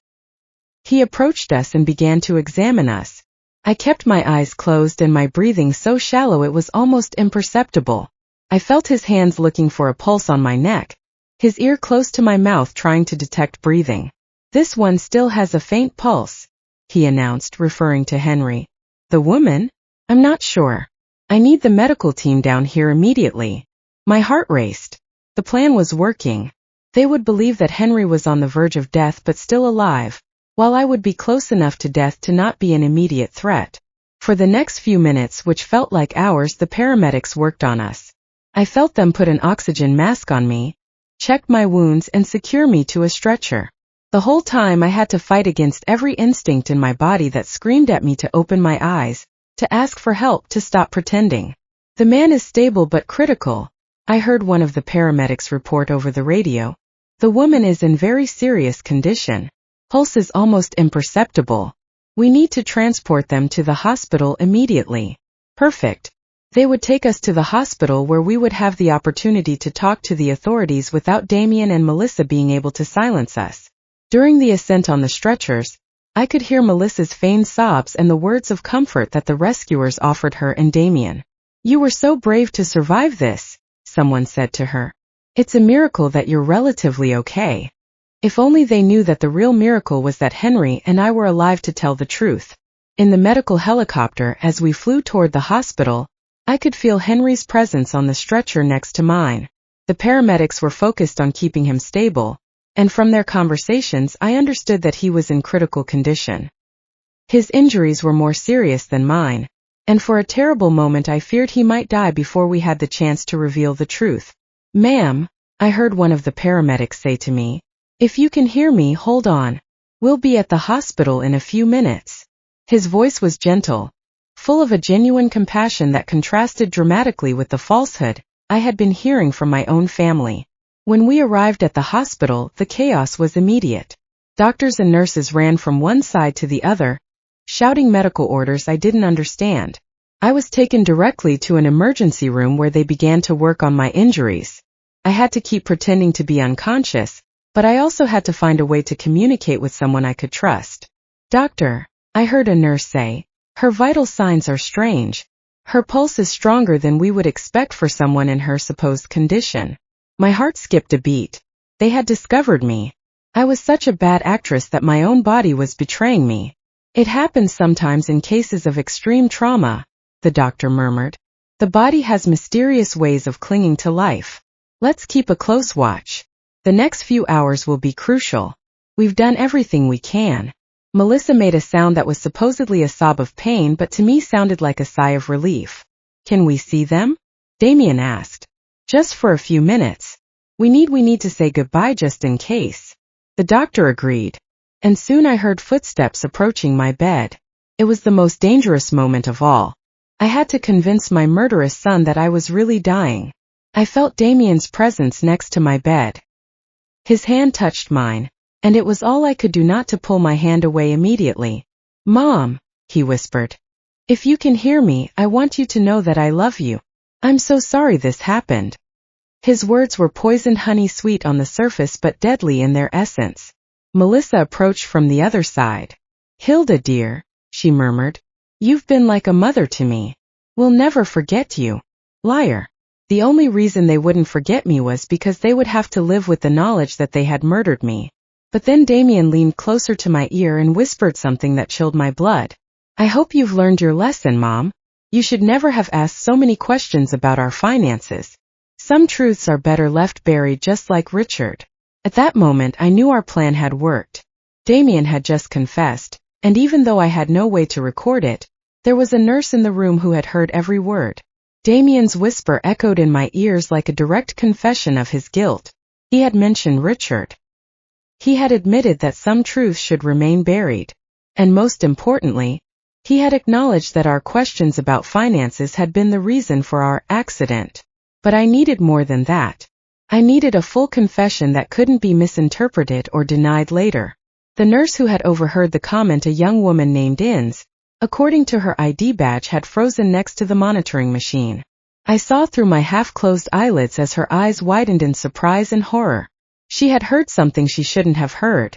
He approached us and began to examine us. I kept my eyes closed and my breathing so shallow it was almost imperceptible. I felt his hands looking for a pulse on my neck, his ear close to my mouth trying to detect breathing. This one still has a faint pulse, he announced, referring to Henry. The woman? I'm not sure. I need the medical team down here immediately. My heart raced. The plan was working. They would believe that Henry was on the verge of death but still alive, while I would be close enough to death to not be an immediate threat. For the next few minutes, which felt like hours, the paramedics worked on us. I felt them put an oxygen mask on me, check my wounds and secure me to a stretcher. The whole time I had to fight against every instinct in my body that screamed at me to open my eyes, to ask for help, to stop pretending. The man is stable but critical, I heard one of the paramedics report over the radio. The woman is in very serious condition. Pulse is almost imperceptible. We need to transport them to the hospital immediately. Perfect. They would take us to the hospital where we would have the opportunity to talk to the authorities without Damien and Melissa being able to silence us. During the ascent on the stretchers, I could hear Melissa's feigned sobs and the words of comfort that the rescuers offered her and Damien. You were so brave to survive this, someone said to her. It's a miracle that you're relatively okay. If only they knew that the real miracle was that Henry and I were alive to tell the truth. In the medical helicopter, as we flew toward the hospital, I could feel Henry's presence on the stretcher next to mine. The paramedics were focused on keeping him stable, and from their conversations I understood that he was in critical condition. His injuries were more serious than mine, and for a terrible moment I feared he might die before we had the chance to reveal the truth. Ma'am, I heard one of the paramedics say to me, if you can hear me, hold on. We'll be at the hospital in a few minutes. His voice was gentle, full of a genuine compassion that contrasted dramatically with the falsehood I had been hearing from my own family. When we arrived at the hospital, the chaos was immediate. Doctors and nurses ran from one side to the other, shouting medical orders I didn't understand. I was taken directly to an emergency room where they began to work on my injuries. I had to keep pretending to be unconscious, but I also had to find a way to communicate with someone I could trust. "Doctor," I heard a nurse say, "her vital signs are strange. Her pulse is stronger than we would expect for someone in her supposed condition." My heart skipped a beat. They had discovered me. I was such a bad actress that my own body was betraying me. "It happens sometimes in cases of extreme trauma," the doctor murmured. "The body has mysterious ways of clinging to life. Let's keep a close watch. The next few hours will be crucial. We've done everything we can." Melissa made a sound that was supposedly a sob of pain but to me sounded like a sigh of relief. "Can we see them?" Damien asked. "Just for a few minutes. We need to say goodbye just in case." The doctor agreed. And soon I heard footsteps approaching my bed. It was the most dangerous moment of all. I had to convince my murderous son that I was really dying. I felt Damien's presence next to my bed. His hand touched mine, and it was all I could do not to pull my hand away immediately. "Mom," he whispered. "If you can hear me, I want you to know that I love you. I'm so sorry this happened." His words were poisoned honey sweet on the surface but deadly in their essence. Melissa approached from the other side. "Hilda dear," she murmured, "you've been like a mother to me. We'll never forget you." Liar. The only reason they wouldn't forget me was because they would have to live with the knowledge that they had murdered me. But then Damien leaned closer to my ear and whispered something that chilled my blood. "I hope you've learned your lesson, Mom. You should never have asked so many questions about our finances. Some truths are better left buried, just like Richard." At that moment I knew our plan had worked. Damien had just confessed, and even though I had no way to record it, there was a nurse in the room who had heard every word. Damien's whisper echoed in my ears like a direct confession of his guilt. He had mentioned Richard. He had admitted that some truths should remain buried. And most importantly, he had acknowledged that our questions about finances had been the reason for our accident. But I needed more than that. I needed a full confession that couldn't be misinterpreted or denied later. The nurse who had overheard the comment, a young woman named Inns, according to her ID badge, had frozen next to the monitoring machine. I saw through my half-closed eyelids as her eyes widened in surprise and horror. She had heard something she shouldn't have heard.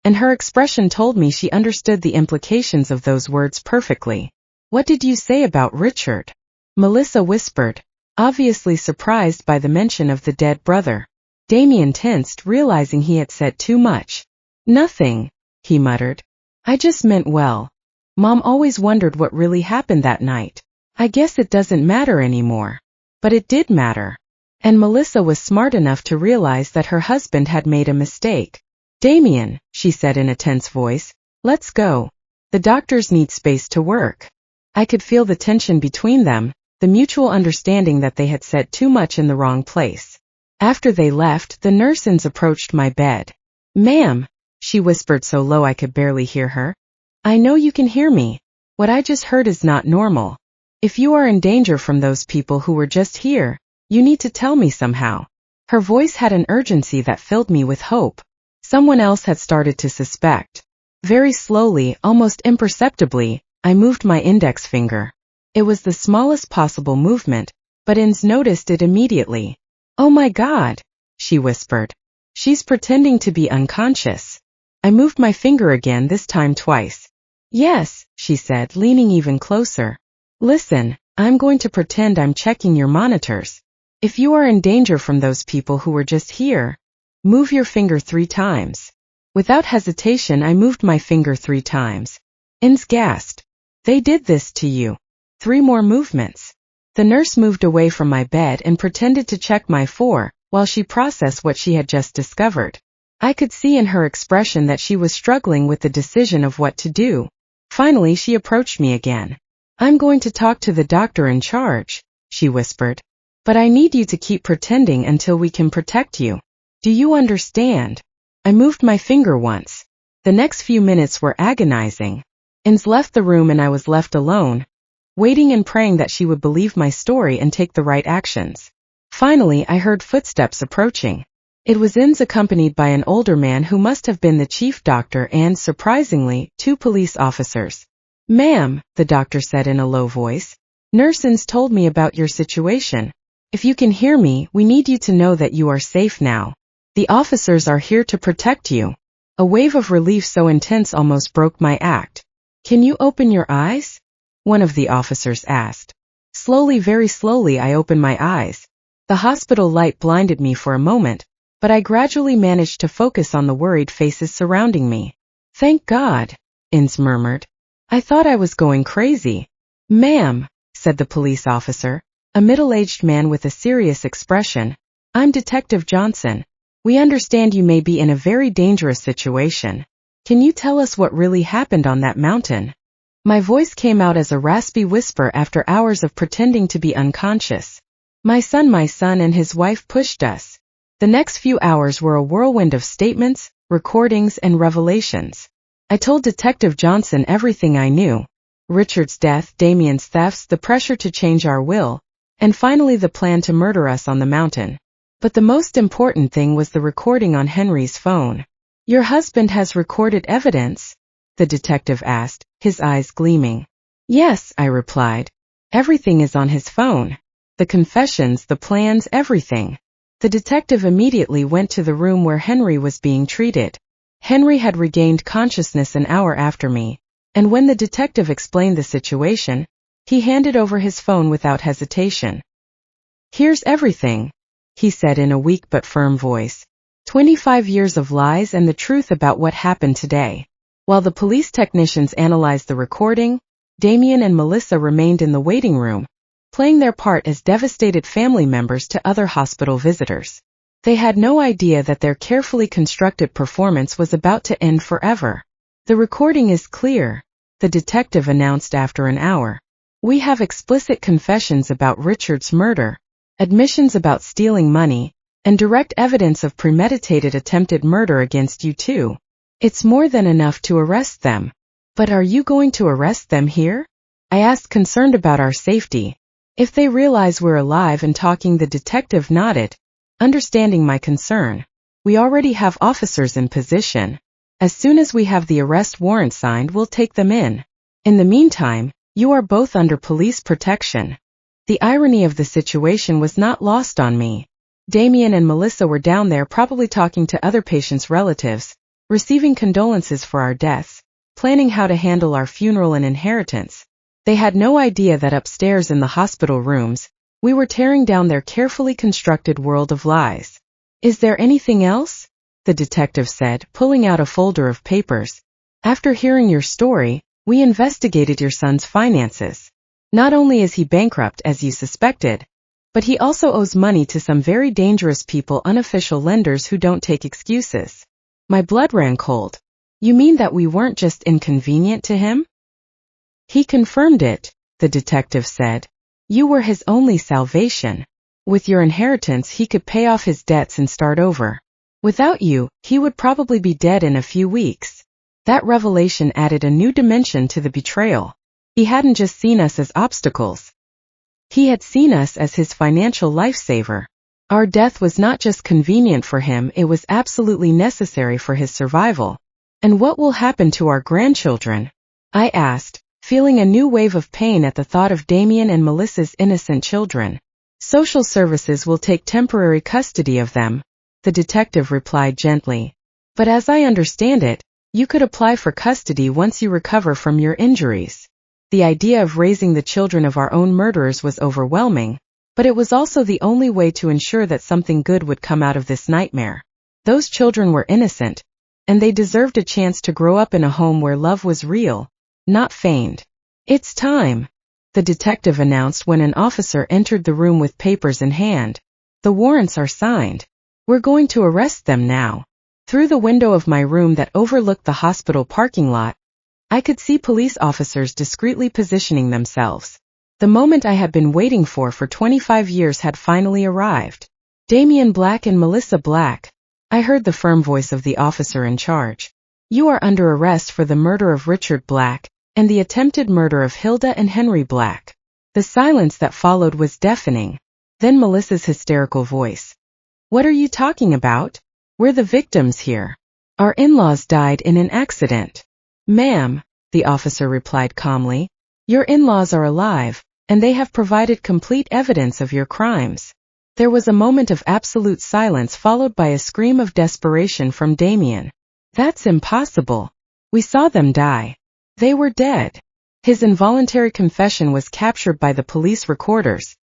And her expression told me she understood the implications of those words perfectly. "What did you say about Richard?" Melissa whispered, obviously surprised by the mention of the dead brother. Damien tensed, realizing he had said too much. "Nothing," he muttered. "I just meant well. Mom always wondered what really happened that night. I guess it doesn't matter anymore." But it did matter. And Melissa was smart enough to realize that her husband had made a mistake. "Damien," she said in a tense voice, "let's go. The doctors need space to work." I could feel the tension between them, the mutual understanding that they had said too much in the wrong place. After they left, the nurse approached my bed. "Ma'am," she whispered so low I could barely hear her. "I know you can hear me. What I just heard is not normal. If you are in danger from those people who were just here, you need to tell me somehow." Her voice had an urgency that filled me with hope. Someone else had started to suspect. Very slowly, almost imperceptibly, I moved my index finger. It was the smallest possible movement, but Inns noticed it immediately. "Oh my God," she whispered. "She's pretending to be unconscious." I moved my finger again, this time twice. "Yes," she said, leaning even closer. "Listen, I'm going to pretend I'm checking your monitors. If you are in danger from those people who were just here, move your finger 3 times. Without hesitation, I moved my finger 3 times. Inns gasped. "They did this to you." 3 more movements. The nurse moved away from my bed and pretended to check my 4, while she processed what she had just discovered. I could see in her expression that she was struggling with the decision of what to do. Finally, she approached me again. "I'm going to talk to the doctor in charge," she whispered. "But I need you to keep pretending until we can protect you. Do you understand?" I moved my finger once. The next few minutes were agonizing. Inns left the room and I was left alone, waiting and praying that she would believe my story and take the right actions. Finally, I heard footsteps approaching. It was Inns accompanied by an older man who must have been the chief doctor and, surprisingly, 2 police officers. "Ma'am," the doctor said in a low voice, "Nurse Inns told me about your situation. If you can hear me, we need you to know that you are safe now. The officers are here to protect you." A wave of relief so intense almost broke my act. "Can you open your eyes?" one of the officers asked. Slowly, very slowly, I opened my eyes. The hospital light blinded me for a moment, but I gradually managed to focus on the worried faces surrounding me. "Thank God," Inns murmured. "I thought I was going crazy." "Ma'am," said the police officer, a middle-aged man with a serious expression, "I'm Detective Johnson. We understand you may be in a very dangerous situation. Can you tell us what really happened on that mountain?" My voice came out as a raspy whisper after hours of pretending to be unconscious. My son and his wife pushed us." The next few hours were a whirlwind of statements, recordings, and revelations. I told Detective Johnson everything I knew. Richard's death, Damien's thefts, the pressure to change our will, and finally the plan to murder us on the mountain. But the most important thing was the recording on Henry's phone. "Your husband has recorded evidence?" the detective asked, his eyes gleaming. "Yes," I replied. "Everything is on his phone. The confessions, the plans, everything." The detective immediately went to the room where Henry was being treated. Henry had regained consciousness an hour after me, and when the detective explained the situation, he handed over his phone without hesitation. "Here's everything," he said in a weak but firm voice. 25 years of lies and the truth about what happened today. While the police technicians analyzed the recording, Damien and Melissa remained in the waiting room, playing their part as devastated family members to other hospital visitors. They had no idea that their carefully constructed performance was about to end forever. "The recording is clear," the detective announced after an hour. "We have explicit confessions about Richard's murder, admissions about stealing money, and direct evidence of premeditated attempted murder against you too. It's more than enough to arrest them." "But are you going to arrest them here?" I asked, concerned about our safety. "If they realize we're alive and talking," the detective nodded, understanding my concern. "We already have officers in position. As soon as we have the arrest warrant signed, we'll take them in. In the meantime, you are both under police protection." The irony of the situation was not lost on me. Damien and Melissa were down there probably talking to other patients' relatives, receiving condolences for our deaths, planning how to handle our funeral and inheritance. They had no idea that upstairs in the hospital rooms, we were tearing down their carefully constructed world of lies. "Is there anything else?" the detective said, pulling out a folder of papers. "After hearing your story, we investigated your son's finances. Not only is he bankrupt as you suspected, but he also owes money to some very dangerous people, unofficial lenders who don't take excuses." My blood ran cold. "You mean that we weren't just inconvenient to him?" "He confirmed it," the detective said. "You were his only salvation. With your inheritance, he could pay off his debts and start over. Without you, he would probably be dead in a few weeks." That revelation added a new dimension to the betrayal. He hadn't just seen us as obstacles. He had seen us as his financial lifesaver. Our death was not just convenient for him, it was absolutely necessary for his survival. "And what will happen to our grandchildren?" I asked, feeling a new wave of pain at the thought of Damien and Melissa's innocent children. "Social services will take temporary custody of them," the detective replied gently. "But as I understand it, you could apply for custody once you recover from your injuries." The idea of raising the children of our own murderers was overwhelming, but it was also the only way to ensure that something good would come out of this nightmare. Those children were innocent, and they deserved a chance to grow up in a home where love was real, not feigned. "It's time," the detective announced when an officer entered the room with papers in hand. "The warrants are signed. We're going to arrest them now." Through the window of my room that overlooked the hospital parking lot, I could see police officers discreetly positioning themselves. The moment I had been waiting for 25 years had finally arrived. "Damien Black and Melissa Black," I heard the firm voice of the officer in charge. "You are under arrest for the murder of Richard Black and the attempted murder of Hilda and Henry Black." The silence that followed was deafening. Then Melissa's hysterical voice. What are you talking about? We're the victims here. Our in-laws died in an accident. Ma'am, the officer replied calmly, your in-laws are alive, and they have provided complete evidence of your crimes. There was a moment of absolute silence followed by a scream of desperation from Damien. That's impossible. We saw them die. They were dead. His involuntary confession was captured by the police recorders,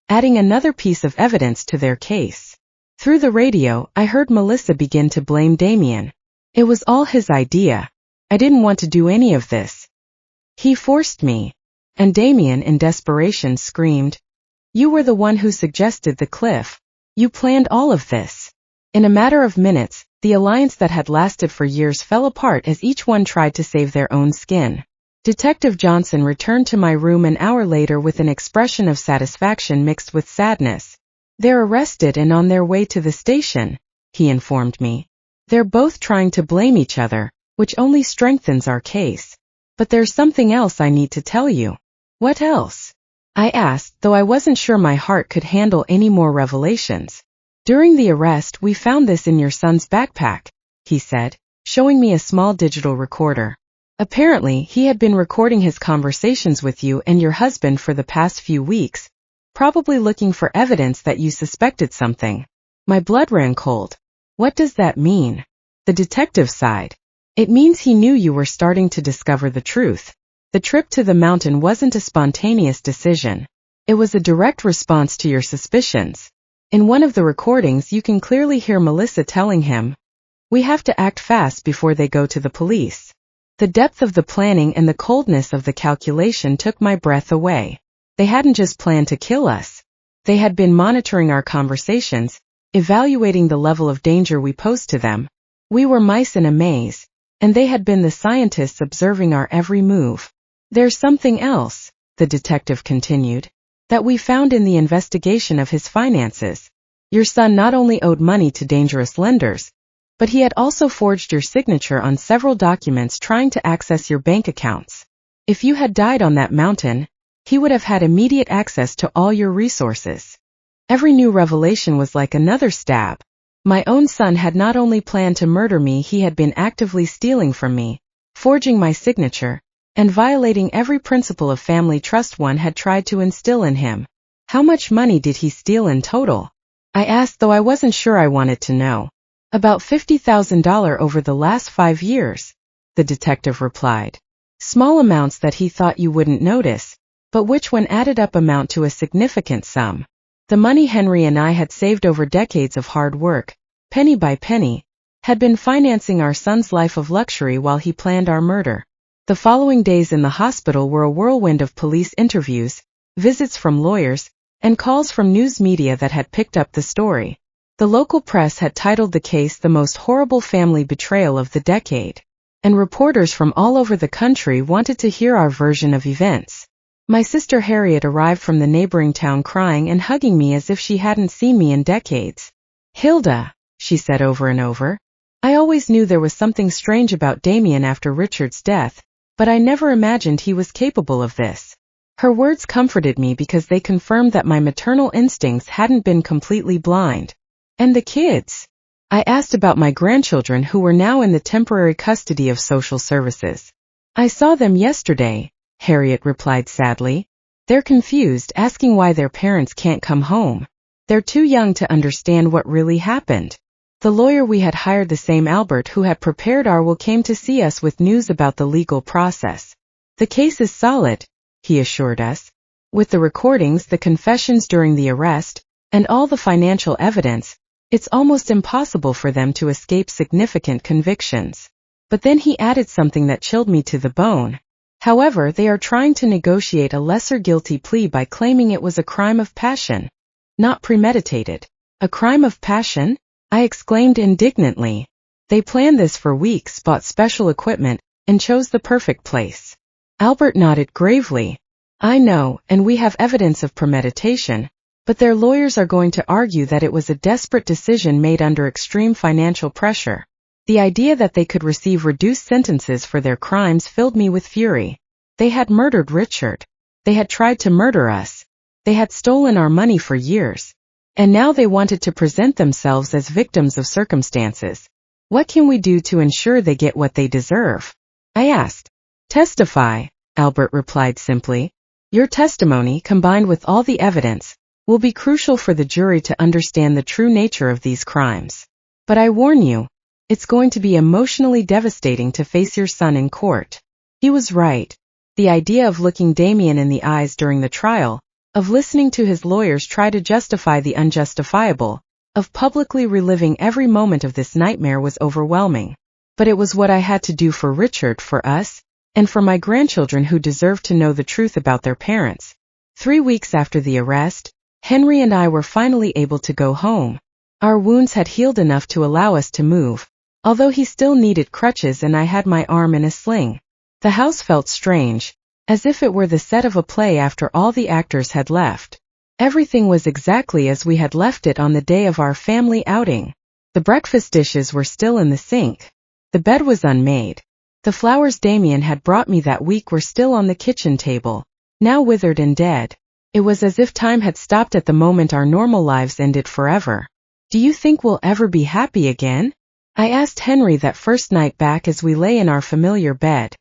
adding another piece of evidence to their case. Through the radio, I heard Melissa begin to blame Damien. It was all his idea. I didn't want to do any of this. He forced me. And Damien, in desperation, screamed, You were the one who suggested the cliff. You planned all of this. In a matter of minutes, the alliance that had lasted for years fell apart as each one tried to save their own skin. Detective Johnson returned to my room an hour later with an expression of satisfaction mixed with sadness. They're arrested and on their way to the station, he informed me. They're both trying to blame each other, which only strengthens our case. But there's something else I need to tell you. What else? I asked, though I wasn't sure my heart could handle any more revelations. During the arrest, we found this in your son's backpack, he said, showing me a small digital recorder. Apparently, he had been recording his conversations with you and your husband for the past few weeks, probably looking for evidence that you suspected something. My blood ran cold. What does that mean? The detective sighed. It means he knew you were starting to discover the truth. The trip to the mountain wasn't a spontaneous decision. It was a direct response to your suspicions. In one of the recordings, you can clearly hear Melissa telling him, We have to act fast before they go to the police. The depth of the planning and the coldness of the calculation took my breath away. They hadn't just planned to kill us. They had been monitoring our conversations, evaluating the level of danger we posed to them. We were mice in a maze, and they had been the scientists observing our every move. There's something else, the detective continued, that we found in the investigation of his finances. Your son not only owed money to dangerous lenders, but he had also forged your signature on several documents trying to access your bank accounts. If you had died on that mountain, he would have had immediate access to all your resources. Every new revelation was like another stab. My own son had not only planned to murder me, he had been actively stealing from me, forging my signature, and violating every principle of family trust one had tried to instill in him. How much money did he steal in total? I asked, though I wasn't sure I wanted to know. About $50,000 over the last 5 years, the detective replied. Small amounts that he thought you wouldn't notice, but which when added up amount to a significant sum. The money Henry and I had saved over decades of hard work, penny by penny, had been financing our son's life of luxury while he planned our murder. The following days in the hospital were a whirlwind of police interviews, visits from lawyers, and calls from news media that had picked up the story. The local press had titled the case the most horrible family betrayal of the decade, and reporters from all over the country wanted to hear our version of events. My sister Harriet arrived from the neighboring town crying and hugging me as if she hadn't seen me in decades. Hilda, she said over and over. I always knew there was something strange about Damien after Richard's death, but I never imagined he was capable of this. Her words comforted me because they confirmed that my maternal instincts hadn't been completely blind. And the kids? I asked about my grandchildren who were now in the temporary custody of social services. I saw them yesterday, Harriet replied sadly. They're confused, asking why their parents can't come home. They're too young to understand what really happened. The lawyer we had hired, the same Albert who had prepared our will, came to see us with news about the legal process. The case is solid, he assured us. With the recordings, the confessions during the arrest, and all the financial evidence, it's almost impossible for them to escape significant convictions. But then he added something that chilled me to the bone. However, they are trying to negotiate a lesser guilty plea by claiming it was a crime of passion, not premeditated. A crime of passion? I exclaimed indignantly. They planned this for weeks, bought special equipment, and chose the perfect place. Albert nodded gravely. I know, and we have evidence of premeditation, but their lawyers are going to argue that it was a desperate decision made under extreme financial pressure. The idea that they could receive reduced sentences for their crimes filled me with fury. They had murdered Richard. They had tried to murder us. They had stolen our money for years. And now they wanted to present themselves as victims of circumstances. What can we do to ensure they get what they deserve? I asked. Testify, Albert replied simply. Your testimony, combined with all the evidence, will be crucial for the jury to understand the true nature of these crimes. But I warn you, it's going to be emotionally devastating to face your son in court. He was right. The idea of looking Damien in the eyes during the trial, of listening to his lawyers try to justify the unjustifiable, of publicly reliving every moment of this nightmare was overwhelming. But it was what I had to do for Richard, for us, and for my grandchildren who deserved to know the truth about their parents. 3 weeks after the arrest, Henry and I were finally able to go home. Our wounds had healed enough to allow us to move, although he still needed crutches and I had my arm in a sling. The house felt strange, as if it were the set of a play after all the actors had left. Everything was exactly as we had left it on the day of our family outing. The breakfast dishes were still in the sink. The bed was unmade. The flowers Damien had brought me that week were still on the kitchen table, now withered and dead. It was as if time had stopped at the moment our normal lives ended forever. Do you think we'll ever be happy again? I asked Henry that first night back as we lay in our familiar bed.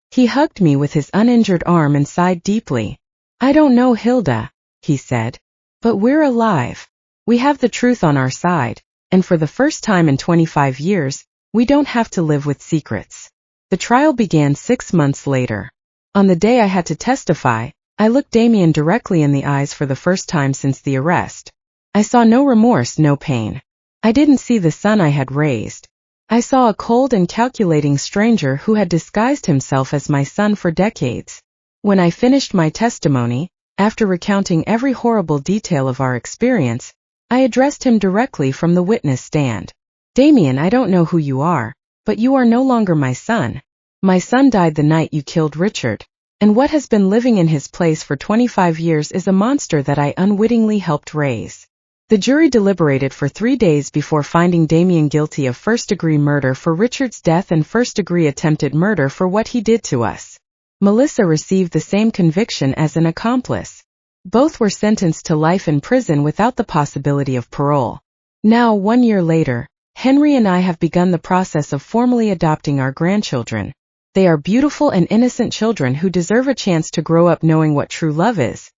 He hugged me with his uninjured arm and sighed deeply. I don't know, Hilda, he said. But we're alive. We have the truth on our side, and for the first time in 25 years, we don't have to live with secrets. The trial began 6 months later. On the day I had to testify, I looked Damien directly in the eyes for the first time since the arrest. I saw no remorse, no pain. I didn't see the son I had raised. I saw a cold and calculating stranger who had disguised himself as my son for decades. When I finished my testimony, after recounting every horrible detail of our experience, I addressed him directly from the witness stand. Damien, I don't know who you are, but you are no longer my son. My son died the night you killed Richard, and what has been living in his place for 25 years is a monster that I unwittingly helped raise. The jury deliberated for 3 days before finding Damien guilty of first-degree murder for Richard's death and first-degree attempted murder for what he did to us. Melissa received the same conviction as an accomplice. Both were sentenced to life in prison without the possibility of parole. Now, 1 year later, Henry and I have begun the process of formally adopting our grandchildren. They are beautiful and innocent children who deserve a chance to grow up knowing what true love is,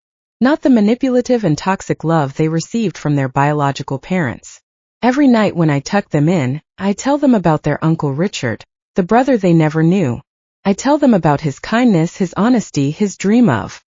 not the manipulative and toxic love they received from their biological parents. Every night when I tuck them in, I tell them about their Uncle Richard, the brother they never knew. I tell them about his kindness, his honesty, his dream of